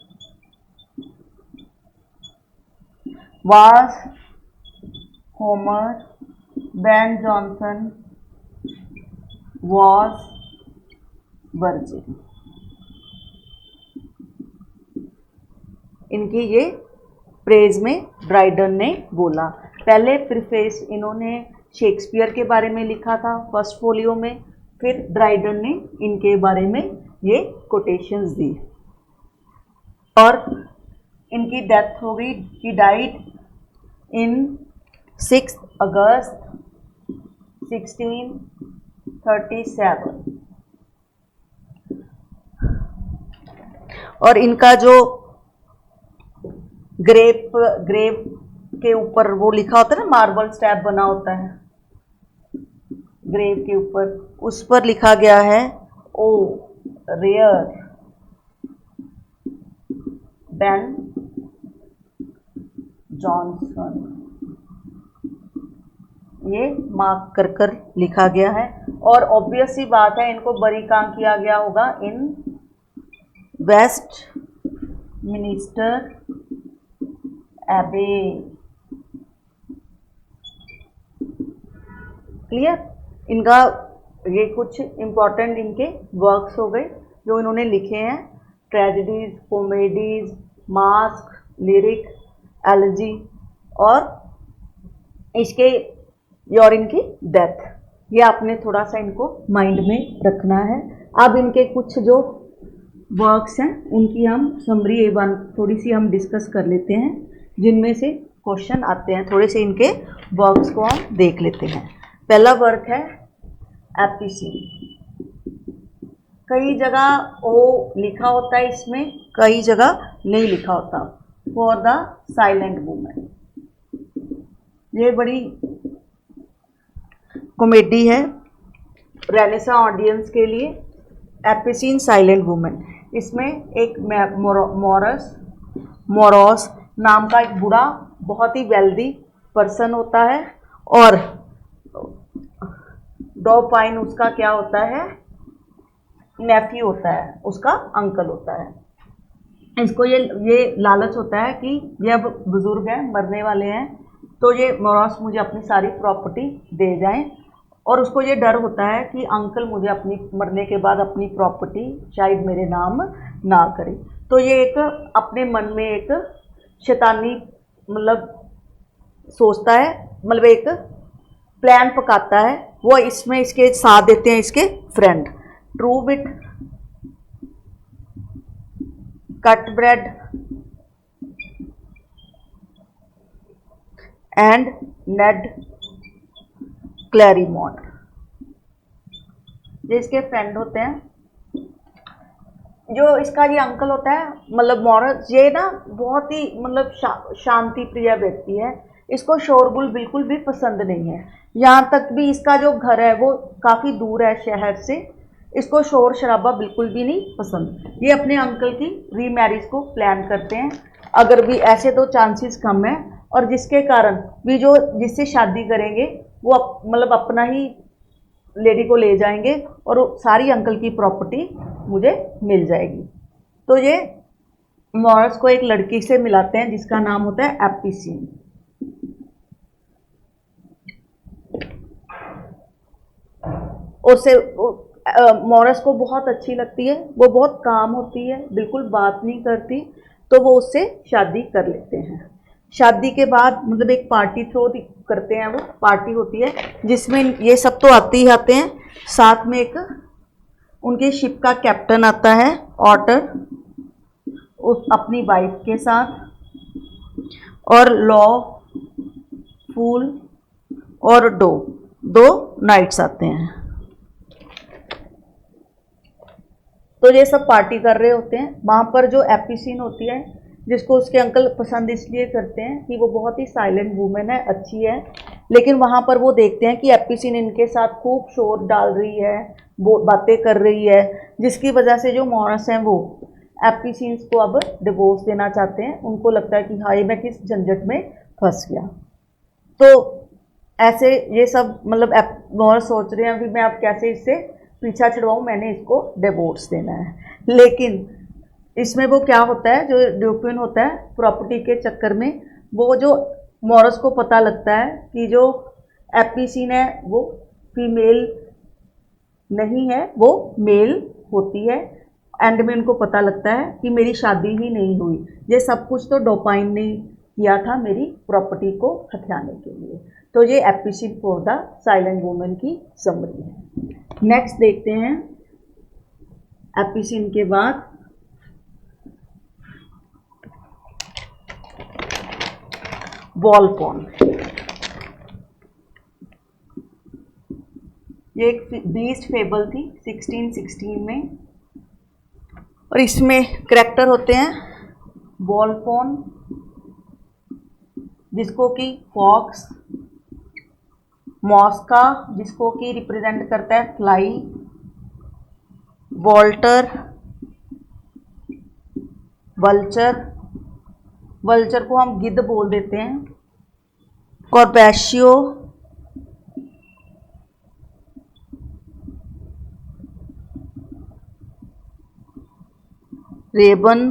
was Homer, Ben Jonson was virgin. इनकी ये प्रेज में ड्राइडन ने बोला। पहले प्रीफेस इन्होंने शेक्सपियर के बारे में लिखा था फर्स्ट फोलियो में, फिर ड्राइडन ने इनके बारे में ये कोटेशंस दी। और इनकी डेथ हो गई, ही डाइड इन 6 अगस्त 1637। और इनका जो ग्रेव के ऊपर वो लिखा होता है ना, मार्बल स्टैब बना होता है ग्रेव के ऊपर, उस पर लिखा गया है ओ रेयर बेन जॉनसन। ये मार्क कर लिखा गया है। और ऑब्वियस सी बात है इनको बरी कहाँ किया गया होगा, इन वेस्ट मिनिस्टर एबे। क्लियर। इनका ये कुछ इम्पोर्टेंट इनके वर्क्स हो गए जो इन्होंने लिखे हैं। Tragedies, comedies, mask, lyric, LG और इसके और इनकी डेथ। ये आपने थोड़ा सा इनको माइंड में रखना है। अब इनके कुछ जो वर्क्स हैं उनकी हम समरी एवन थोड़ी सी हम डिस्कस कर लेते हैं, जिनमें से क्वेश्चन आते हैं। थोड़े से इनके वर्क्स को हम देख लेते हैं। पहला वर्क है एपिसीन। कई जगह ओ लिखा होता है इसमें, कई जगह नहीं लिखा होता। फॉर द साइलेंट वुमेन, ये बड़ी कॉमेडी है रेनेसा ऑडियंस के लिए। एपिसीन साइलेंट वुमेन, इसमें एक मोरॉस नाम का एक बूढ़ा बहुत ही वेल्दी पर्सन होता है और डोपाइन उसका क्या होता है, नेफ्यू होता है, उसका अंकल होता है। इसको ये लालच होता है कि ये अब बुजुर्ग हैं, मरने वाले हैं, तो ये मोरॉस मुझे अपनी सारी प्रॉपर्टी दे जाएं। और उसको ये डर होता है कि अंकल मुझे अपनी मरने के बाद अपनी प्रॉपर्टी शायद मेरे नाम ना करे। तो ये एक अपने मन में एक शैतानी मतलब सोचता है, मतलब एक प्लान पकाता है। वो इसमें इसके साथ देते हैं इसके friend Truewit, cut bread and Ned Clerimont. ये इसके फ्रेंड होते हैं। जो इसका ये अंकल होता है मतलब मॉरस, ये ना बहुत ही मतलब शांति प्रिय व्यक्ति है। इसको शोरगुल बिल्कुल भी पसंद नहीं है। यहाँ तक भी इसका जो घर है वो काफ़ी दूर है शहर से। इसको शोर शराबा बिल्कुल भी नहीं पसंद। ये अपने अंकल की रीमैरिज को प्लान करते हैं। अगर भी ऐसे तो चांसेस कम है, और जिसके कारण भी जो जिससे शादी करेंगे वो मतलब अपना ही लेडी को ले जाएंगे और सारी अंकल की प्रॉपर्टी मुझे मिल जाएगी। तो ये मॉरस को एक लड़की से मिलाते हैं जिसका नाम होता है एपिसीन। उससे मॉरस को बहुत अच्छी लगती है, वो बहुत काम होती है, बिल्कुल बात नहीं करती, तो वो उससे शादी कर लेते हैं। शादी के बाद मतलब एक पार्टी थ्रो करते हैं, वो पार्टी होती है जिसमें ये सब तो आते ही आते हैं, साथ में एक उनके शिप का कैप्टन आता है ऑटर, उस अपनी वाइफ के साथ, और लॉ, फूल और दो नाइट्स आते हैं। तो ये सब पार्टी कर रहे होते हैं। वहाँ पर जो एपिसीन होती है, जिसको उसके अंकल पसंद इसलिए करते हैं कि वो बहुत ही साइलेंट वूमेन है, अच्छी है, लेकिन वहाँ पर वो देखते हैं कि एपिसीन इनके साथ खूब शोर डाल रही है, वो बातें कर रही है, जिसकी वजह से जो मॉरस हैं वो एपिसीन को अब डिवोर्स देना चाहते हैं। उनको लगता है कि हाँ ये मैं किस झंझट में फंस गया। तो ऐसे ये सब मतलब मॉरस सोच रहे हैं अभी मैं अब कैसे इससे पीछा छुड़वाऊँ, मैंने इसको डिवोर्स देना है। लेकिन इसमें वो क्या होता है, जो ड्यूपिन होता है प्रॉपर्टी के चक्कर में, वो जो मॉरस को पता लगता है कि जो एपिसीन है वो फीमेल नहीं है, वो मेल होती है। एंड में उनको पता लगता है कि मेरी शादी ही नहीं हुई, ये सब कुछ तो डोपाइन ने किया था मेरी प्रॉपर्टी को हथियाने के लिए। तो ये एपिसीन फॉर द साइलेंट वुमेन की समरी है। नेक्स्ट देखते हैं एपिसीन के बाद वॉलपोन। ये एक बीस्ट फेबल थी 1616 में, और इसमें करैक्टर होते हैं वॉलपोन, जिसको कि फॉक्स, मॉस्का जिसको कि रिप्रेजेंट करता है फ्लाई, वॉल्टर, वल्चर, वल्चर को हम गिद्ध बोल देते हैं, Corbaccio, raven,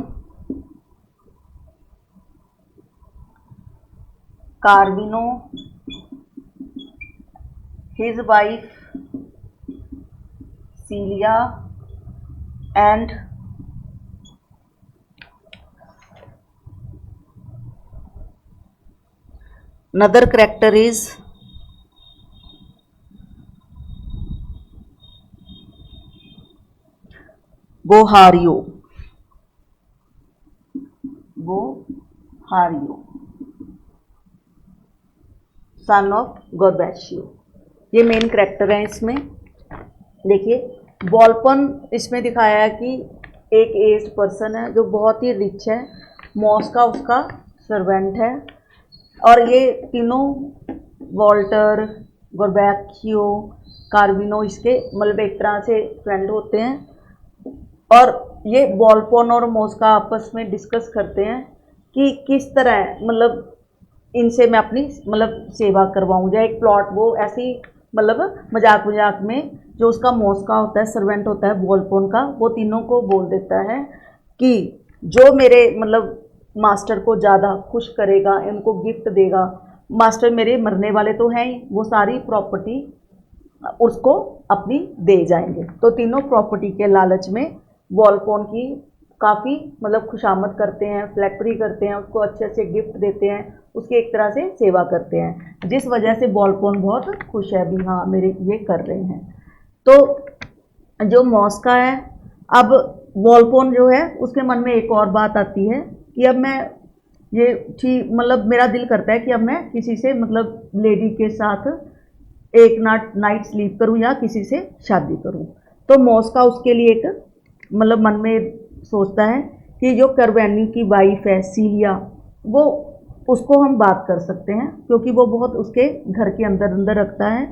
Corvino, his wife Celia, and another character is Bohario. Bohario, son of Corbaccio. ये मेन करेक्टर हैं इसमें। देखिए बॉलपन इसमें दिखाया है कि एक एज्ड पर्सन है जो बहुत ही रिच है, मॉस्का उसका सर्वेंट है, और ये तीनों वॉल्टर, गोर्बैचियो, कार्बिनो इसके मतलब एक तरह से फ्रेंड होते हैं। और ये बॉलपन और मॉस्का आपस में डिस्कस करते हैं कि किस तरह मतलब इनसे मैं अपनी मतलब सेवा करवाऊँ, या एक प्लॉट वो ऐसी मतलब मजाक मजाक में जो उसका मॉस्का होता है, सर्वेंट होता है बॉलपन का, वो तीनों को बोल देता है कि जो मेरे मतलब मास्टर को ज़्यादा खुश करेगा, इनको गिफ्ट देगा, मास्टर मेरे मरने वाले तो हैं ही, वो सारी प्रॉपर्टी उसको अपनी दे जाएंगे। तो तीनों प्रॉपर्टी के लालच में बॉलपन की काफ़ी मतलब खुशामद करते हैं, फ्लैक्टरी करते हैं, उसको अच्छे अच्छे गिफ्ट देते हैं, उसकी एक तरह से सेवा करते हैं, जिस वजह से बॉलपन बहुत खुश है भी, हाँ मेरे ये कर रहे हैं। तो जो मॉस्का है, अब बॉलपन जो है उसके मन में एक और बात आती है कि अब मैं ये ठीक मतलब मेरा दिल करता है कि अब मैं किसी से मतलब लेडी के साथ एक नाइट स्लीप करूं या किसी से शादी करूं। तो मॉस्का उसके लिए एक मतलब मन में सोचता है कि जो करवैनी की वाइफ है सीलिया, वो उसको हम बात कर सकते हैं, क्योंकि वो बहुत उसके घर के अंदर अंदर रखता है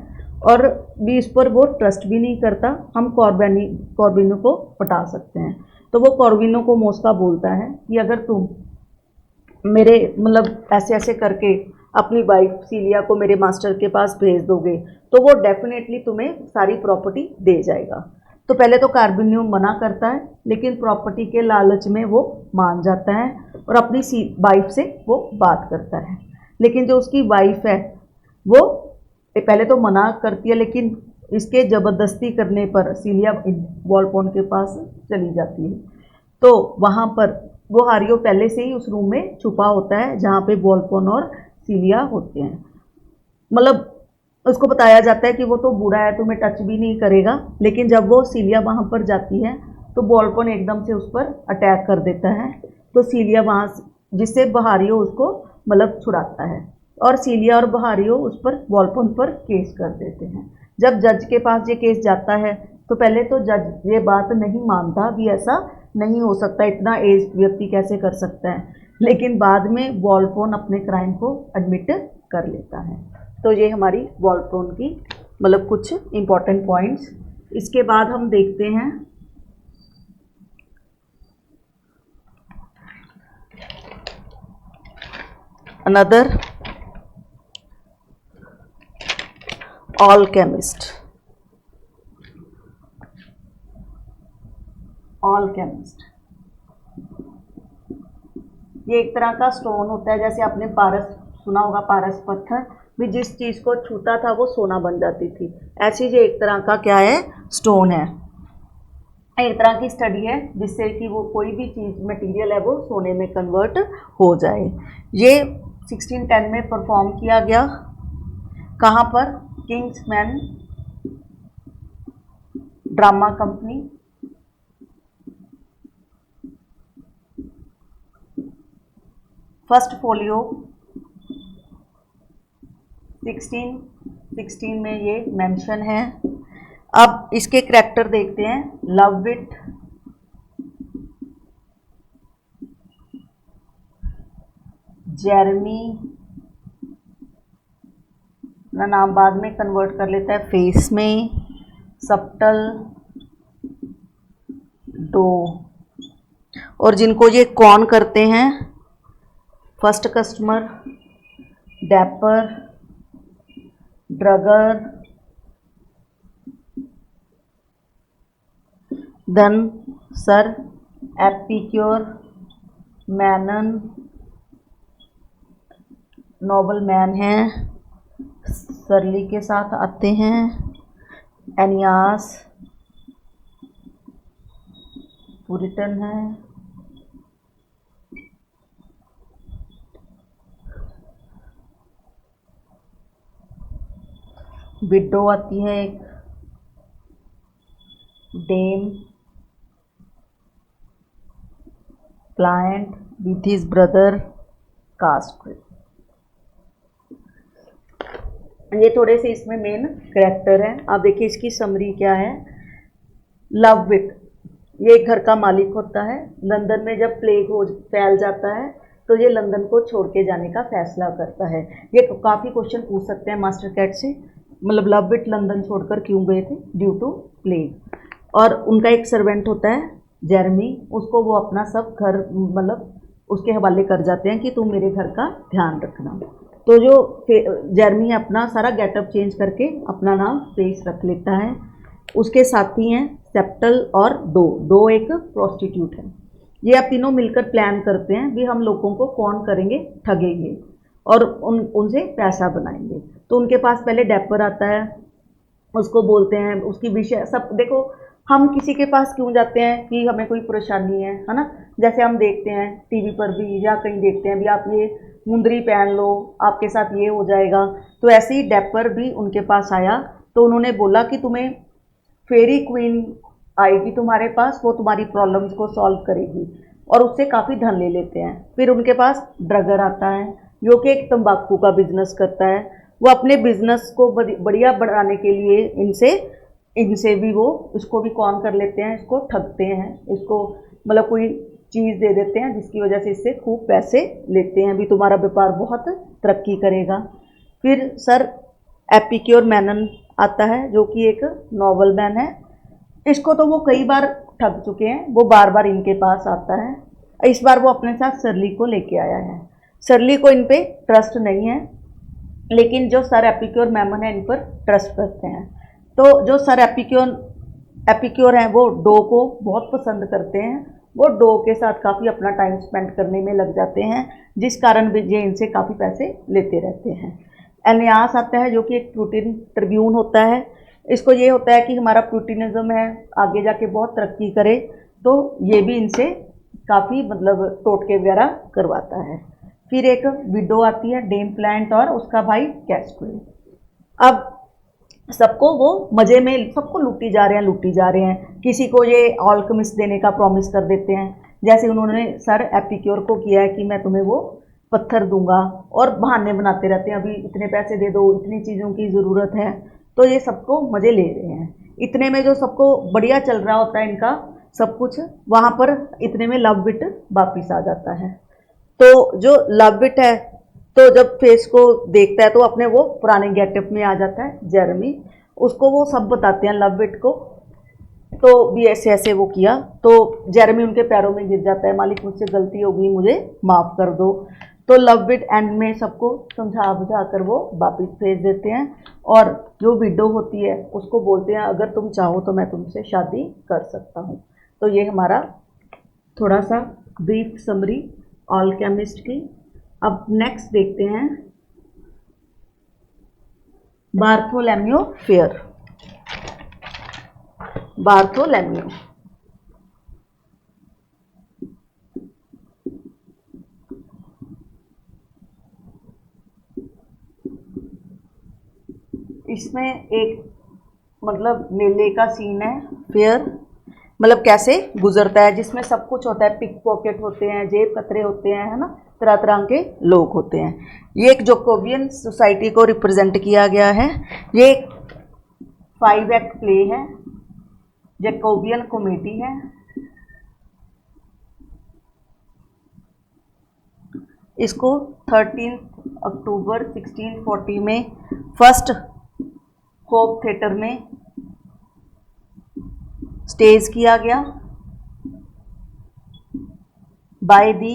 और भी इस पर वो ट्रस्ट भी नहीं करता, हम कॉर्बिनो को पटा सकते हैं। तो वो कॉर्बिनो को मॉस्का बोलता है कि अगर तुम मेरे मतलब ऐसे ऐसे करके अपनी वाइफ सीलिया को मेरे मास्टर के पास भेज दोगे तो वो डेफिनेटली तुम्हें सारी प्रॉपर्टी दे जाएगा। तो पहले तो कार्बिनियो मना करता है, लेकिन प्रॉपर्टी के लालच में वो मान जाता है और अपनी वाइफ से वो बात करता है। लेकिन जो उसकी वाइफ है वो पहले तो मना करती है, लेकिन इसके ज़बरदस्ती करने पर सीलिया बॉलपन के पास चली जाती है। तो वहाँ पर वो हारियो पहले से ही उस रूम में छुपा होता है जहाँ पे बॉलपन और सीलिया होते हैं। मतलब उसको बताया जाता है कि वो तो बूढ़ा है, तुम्हें टच भी नहीं करेगा, लेकिन जब वो सीलिया वहाँ पर जाती है तो बॉलपन एकदम से उस पर अटैक कर देता है। तो सीलिया वहाँ जिससे बहारियो उसको मतलब छुड़ाता है, और सीलिया और बहारियो उस पर बॉलपन पर केस कर देते हैं। जब जज के पास ये केस जाता है तो पहले तो जज ये बात नहीं मानता भी, ऐसा नहीं हो सकता, इतना एज व्यक्ति कैसे कर सकता है, लेकिन बाद में बॉलपन अपने क्राइम को एडमिट कर लेता है। तो ये हमारी बॉलपन की मतलब कुछ इम्पॉर्टेंट पॉइंट्स। इसके बाद हम देखते हैं अनदर ऑलकेमिस्ट। ऑलकेमिस्ट ये एक तरह का स्टोन होता है, जैसे आपने पारस सुना होगा, पारस पत्थर भी जिस चीज़ को छूता था वो सोना बन जाती थी, ऐसी ये एक तरह का क्या है स्टोन है, एक तरह की स्टडी है जिससे कि वो कोई भी चीज़ मटेरियल है वो सोने में कन्वर्ट हो जाए। ये 1610 में परफॉर्म किया गया, कहाँ पर, Kingsman drama company, first folio 1616 में ये मेंशन है। अब इसके करैक्टर देखते हैं, लव इट, जेरमी ना नाम बाद में कन्वर्ट कर लेता है फेस में, सप्टल, डो, और जिनको ये कौन करते हैं, first customer, Dapper, Drugger, then sir, Epicure, Mammon, noble man हैं, सरली के साथ आते हैं, एनियास पुरिटन है, विडो आती है एक, dame, plant with his brother cast. ये थोड़े से इसमें मेन कैरेक्टर हैं। आप देखिए इसकी समरी क्या है। लवविट, ये एक घर का मालिक होता है। लंदन में जब प्लेग हो फैल जाता है तो ये लंदन को छोड़ के जाने का फैसला करता है। ये काफ़ी क्वेश्चन पूछ सकते हैं मास्टर कैट से, मतलब लवविट लंदन छोड़कर क्यों गए थे, ड्यू टू प्लेग। और उनका एक सर्वेंट होता है जेरमी, उसको वो अपना सब घर मतलब उसके हवाले कर जाते हैं कि तुम मेरे घर का ध्यान रखना। तो जो जेरमी अपना सारा गेटअप चेंज करके अपना नाम फेस रख लेता है। उसके साथी हैं सेप्टल और डो एक प्रोस्टिट्यूट है। ये आप तीनों मिलकर प्लान करते हैं भी हम लोगों को कौन करेंगे, ठगेंगे और उनसे पैसा बनाएंगे। तो उनके पास पहले डेपर आता है, उसको बोलते हैं उसकी विषय सब। देखो हम किसी के पास क्यों जाते हैं कि हमें कोई परेशानी है ना। जैसे हम देखते हैं टीवी पर भी या कहीं देखते हैं भी आप ये मुंदरी पहन लो आपके साथ ये हो जाएगा। तो ऐसे ही डेपर भी उनके पास आया, तो उन्होंने बोला कि तुम्हें फेरी क्वीन आएगी तुम्हारे पास, वो तुम्हारी प्रॉब्लम्स को सॉल्व करेगी, और उससे काफ़ी धन ले लेते हैं। फिर उनके पास ड्रगर आता है जो कि एक तंबाकू का बिजनेस करता है। वो अपने बिजनेस को बढ़िया बढ़ाने के लिए इनसे भी वो इसको भी कॉन कर लेते हैं, इसको ठगते हैं, इसको मतलब कोई चीज़ दे देते हैं जिसकी वजह से इससे खूब पैसे लेते हैं भी तुम्हारा व्यापार बहुत तरक्की करेगा। फिर सर एपिक्योर मैनन आता है जो कि एक नॉवल मैन है। इसको तो वो कई बार ठग चुके हैं, वो बार बार इनके पास आता है। इस बार वो अपने साथ सरली को लेके आया है। सरली को इन पे ट्रस्ट नहीं है, लेकिन जो सर एपिक्योर मैमन है इन पर ट्रस्ट करते हैं। तो जो सर एपिक्योर हैं वो डो को बहुत पसंद करते हैं। वो डो के साथ काफ़ी अपना टाइम स्पेंड करने में लग जाते हैं, जिस कारण ये इनसे काफ़ी पैसे लेते रहते हैं। एनियास आता है जो कि एक प्रूटिन ट्रिब्यून होता है। इसको ये होता है कि हमारा प्रूटिनिज्म है आगे जाके बहुत तरक्की करे, तो ये भी इनसे काफ़ी मतलब टोटके वगैरह करवाता है। फिर एक विडो आती है डेम प्लांट और उसका भाई कैस्ट्रेल। अब सबको वो मज़े में सबको लूटी जा रहे हैं। किसी को ये ऑल्कमिस्ट देने का प्रॉमिस कर देते हैं, जैसे उन्होंने सर एपिक्योर को किया है कि मैं तुम्हें वो पत्थर दूंगा, और बहाने बनाते रहते हैं अभी इतने पैसे दे दो, इतनी चीज़ों की ज़रूरत है। तो ये सबको मज़े ले रहे हैं। इतने में जो सबको बढ़िया चल रहा होता है इनका सब कुछ, वहाँ पर इतने में लवविट वापिस आ जाता है। तो जो लवविट है तो जब फेस को देखता है तो अपने वो पुराने गेटअप में आ जाता है जेरमी। उसको वो सब बताते हैं लवविट को, तो भी ऐसे ऐसे वो किया। तो जेरमी उनके पैरों में गिर जाता है, मालिक मुझसे गलती हो गई, मुझे माफ़ कर दो। तो लवविट एंड में सबको समझा बुझा कर वो वापिस भेज देते हैं। और जो विडो होती है उसको बोलते हैं अगर तुम चाहो तो मैं तुमसे शादी कर सकता हूँ। तो ये हमारा थोड़ा सा ब्रीफ समरी ऑलकेमिस्ट की। अब नेक्स्ट देखते हैं बार्थोलोमेव फेयर। बार्थोलोमेव इसमें एक मतलब मेले का सीन है। फेयर मतलब कैसे गुजरता है, जिसमें सब कुछ होता है, पिक पॉकेट होते हैं, जेब कतरे होते हैं, है ना, तरह तरह के लोग होते हैं। ये एक जोकोबियन सोसाइटी को रिप्रेजेंट किया गया है। ये एक 5 एक्ट प्ले है, जैकोबियन कॉमेडी है। इसको 13 अक्टूबर 1640 में फर्स्ट होप थिएटर में स्टेज किया गया बाय दी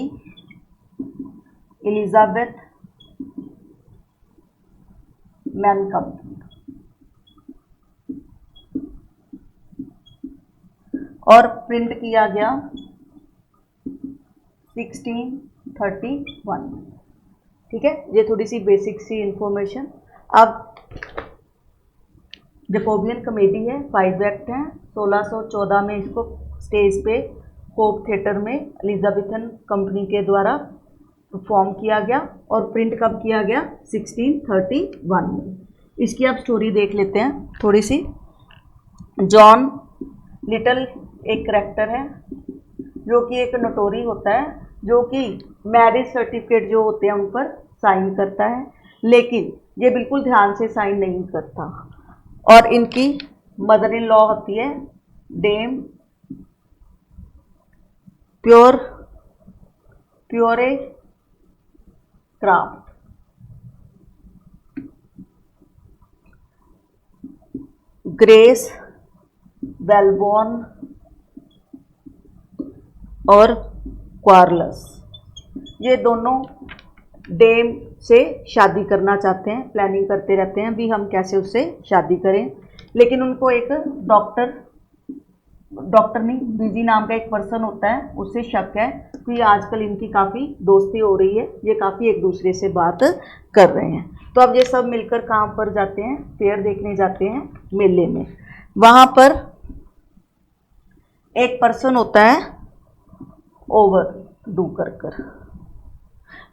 एलिजाबेथ मैनकम। और प्रिंट किया गया 1631 में। ठीक है, ये थोड़ी सी बेसिक सी इंफॉर्मेशन। अब जैकोबियन कॉमेडी है, 5 एक्ट हैं। 1614 में इसको स्टेज पे कोप थिएटर में एलिजाबेथन कंपनी के द्वारा परफॉर्म किया गया और प्रिंट कब किया गया? 1631 में। इसकी अब स्टोरी देख लेते हैं थोड़ी सी। जॉन लिटल एक करैक्टर है जो कि एक नोटरी होता है, जो कि मैरिज सर्टिफिकेट जो होते हैं उन पर साइन करता है, लेकिन ये बिल्कुल ध्यान से साइन नहीं करता। और इनकी मदर इन लॉ होती है डेम प्योरे क्राफ्ट। ग्रेस वेलबोर्न और क्वार्लस, ये दोनों डेम से शादी करना चाहते हैं, प्लानिंग करते रहते हैं भी हम कैसे उससे शादी करें। लेकिन उनको एक डॉक्टर नहीं, बीजी नाम का एक पर्सन होता है, उससे शक है कि आजकल इनकी काफ़ी दोस्ती हो रही है, ये काफ़ी एक दूसरे से बात कर रहे हैं। तो अब ये सब मिलकर कहाँ पर जाते हैं? फेयर देखने जाते हैं, मेले में। वहाँ पर एक पर्सन होता है ओवर डू कर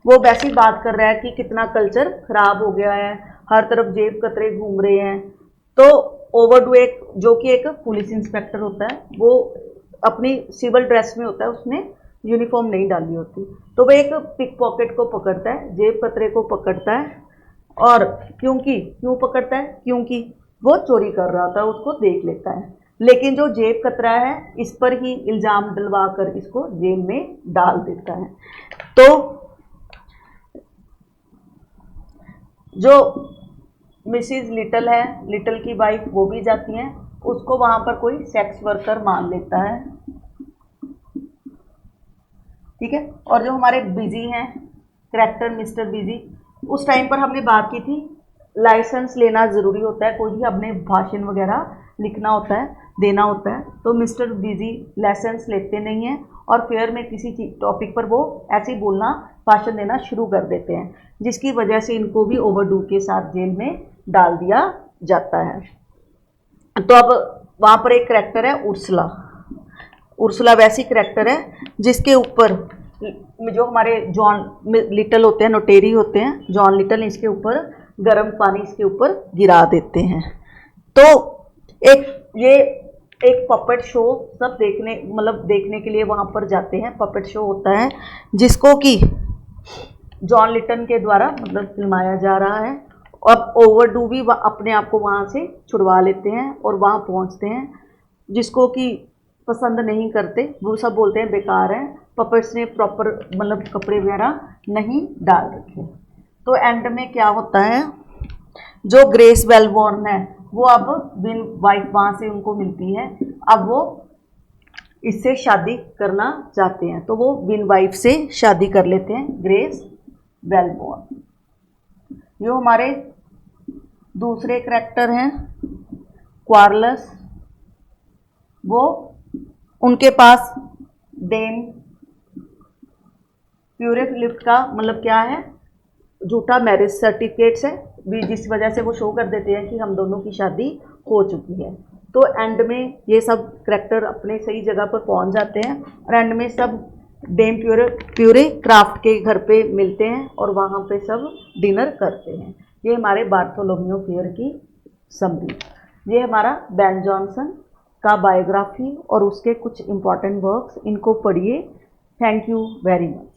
वो वैसी बात कर रहा है कि कितना कल्चर खराब हो गया है, हर तरफ जेब कतरे घूम रहे हैं। तो ओवरडू एक जो कि एक पुलिस इंस्पेक्टर होता है, वो अपनी सिविल ड्रेस में होता है, उसने यूनिफॉर्म नहीं डाली होती, तो वो एक पिक पॉकेट को पकड़ता है, जेब कतरे को पकड़ता है। और क्यों पकड़ता है? क्योंकि वो चोरी कर रहा था, उसको देख लेता है। लेकिन जो जेब कतरा है इस पर ही इल्ज़ाम डलवा कर इसको जेल में डाल देता है। तो जो मिसिज लिटल है, लिटल की वाइफ, वो भी जाती हैं, उसको वहाँ पर कोई सेक्स वर्कर मान लेता है, ठीक है। और जो हमारे बिजी हैं करैक्टर मिस्टर बिजी, उस टाइम पर हमने बात की थी लाइसेंस लेना ज़रूरी होता है, कोई भी अपने भाषण वगैरह लिखना होता है, देना होता है, तो मिस्टर बिजी लाइसेंस लेते नहीं हैं और फेयर में किसी टॉपिक पर वो ऐसे ही बोलना, भाषण देना शुरू कर देते हैं, जिसकी वजह से इनको भी ओवरडू के साथ जेल में डाल दिया जाता है। तो अब वहाँ पर एक करैक्टर है उर्सुला वैसी करैक्टर है जिसके ऊपर जो हमारे जॉन लिटल होते हैं, नोटेरी होते हैं, जॉन लिटल, इसके ऊपर गर्म पानी इसके ऊपर गिरा देते हैं। तो ये एक पपेट शो सब देखने के लिए वहाँ पर जाते हैं। पपेट शो होता है जिसको कि जॉन लिटन के द्वारा फिल्माया जा रहा है, और ओवरडू भी अपने आप को वहाँ से छुड़वा लेते हैं और वहाँ पहुँचते हैं, जिसको कि पसंद नहीं करते, वो सब बोलते हैं बेकार है, पपेट्स ने प्रॉपर कपड़े वगैरह नहीं डाल रखे। तो एंड में क्या होता है, जो ग्रेस वेलबोर्न है वो अब विन वाइफ वहाँ से उनको मिलती है, अब वो इससे शादी करना चाहते हैं, तो वो विन वाइफ से शादी कर लेते हैं, ग्रेस वेलबोर्न। जो हमारे दूसरे करैक्टर हैं क्वार्लस, वो उनके पास डेम प्यूरे फिलिप का क्या है, झूठा मैरिज सर्टिफिकेट्स है, जिस वजह से वो शो कर देते हैं कि हम दोनों की शादी हो चुकी है। तो एंड में ये सब करैक्टर अपने सही जगह पर पहुंच जाते हैं और एंड में सब डेम प्यूरे क्राफ्ट के घर पे मिलते हैं और वहाँ पे सब डिनर करते हैं। ये हमारे बार्थोलोमेव फेयर की समरी। ये हमारा बेन जॉनसन का बायोग्राफी और उसके कुछ इम्पॉर्टेंट वर्क्स, इनको पढ़िए। Thank you very much.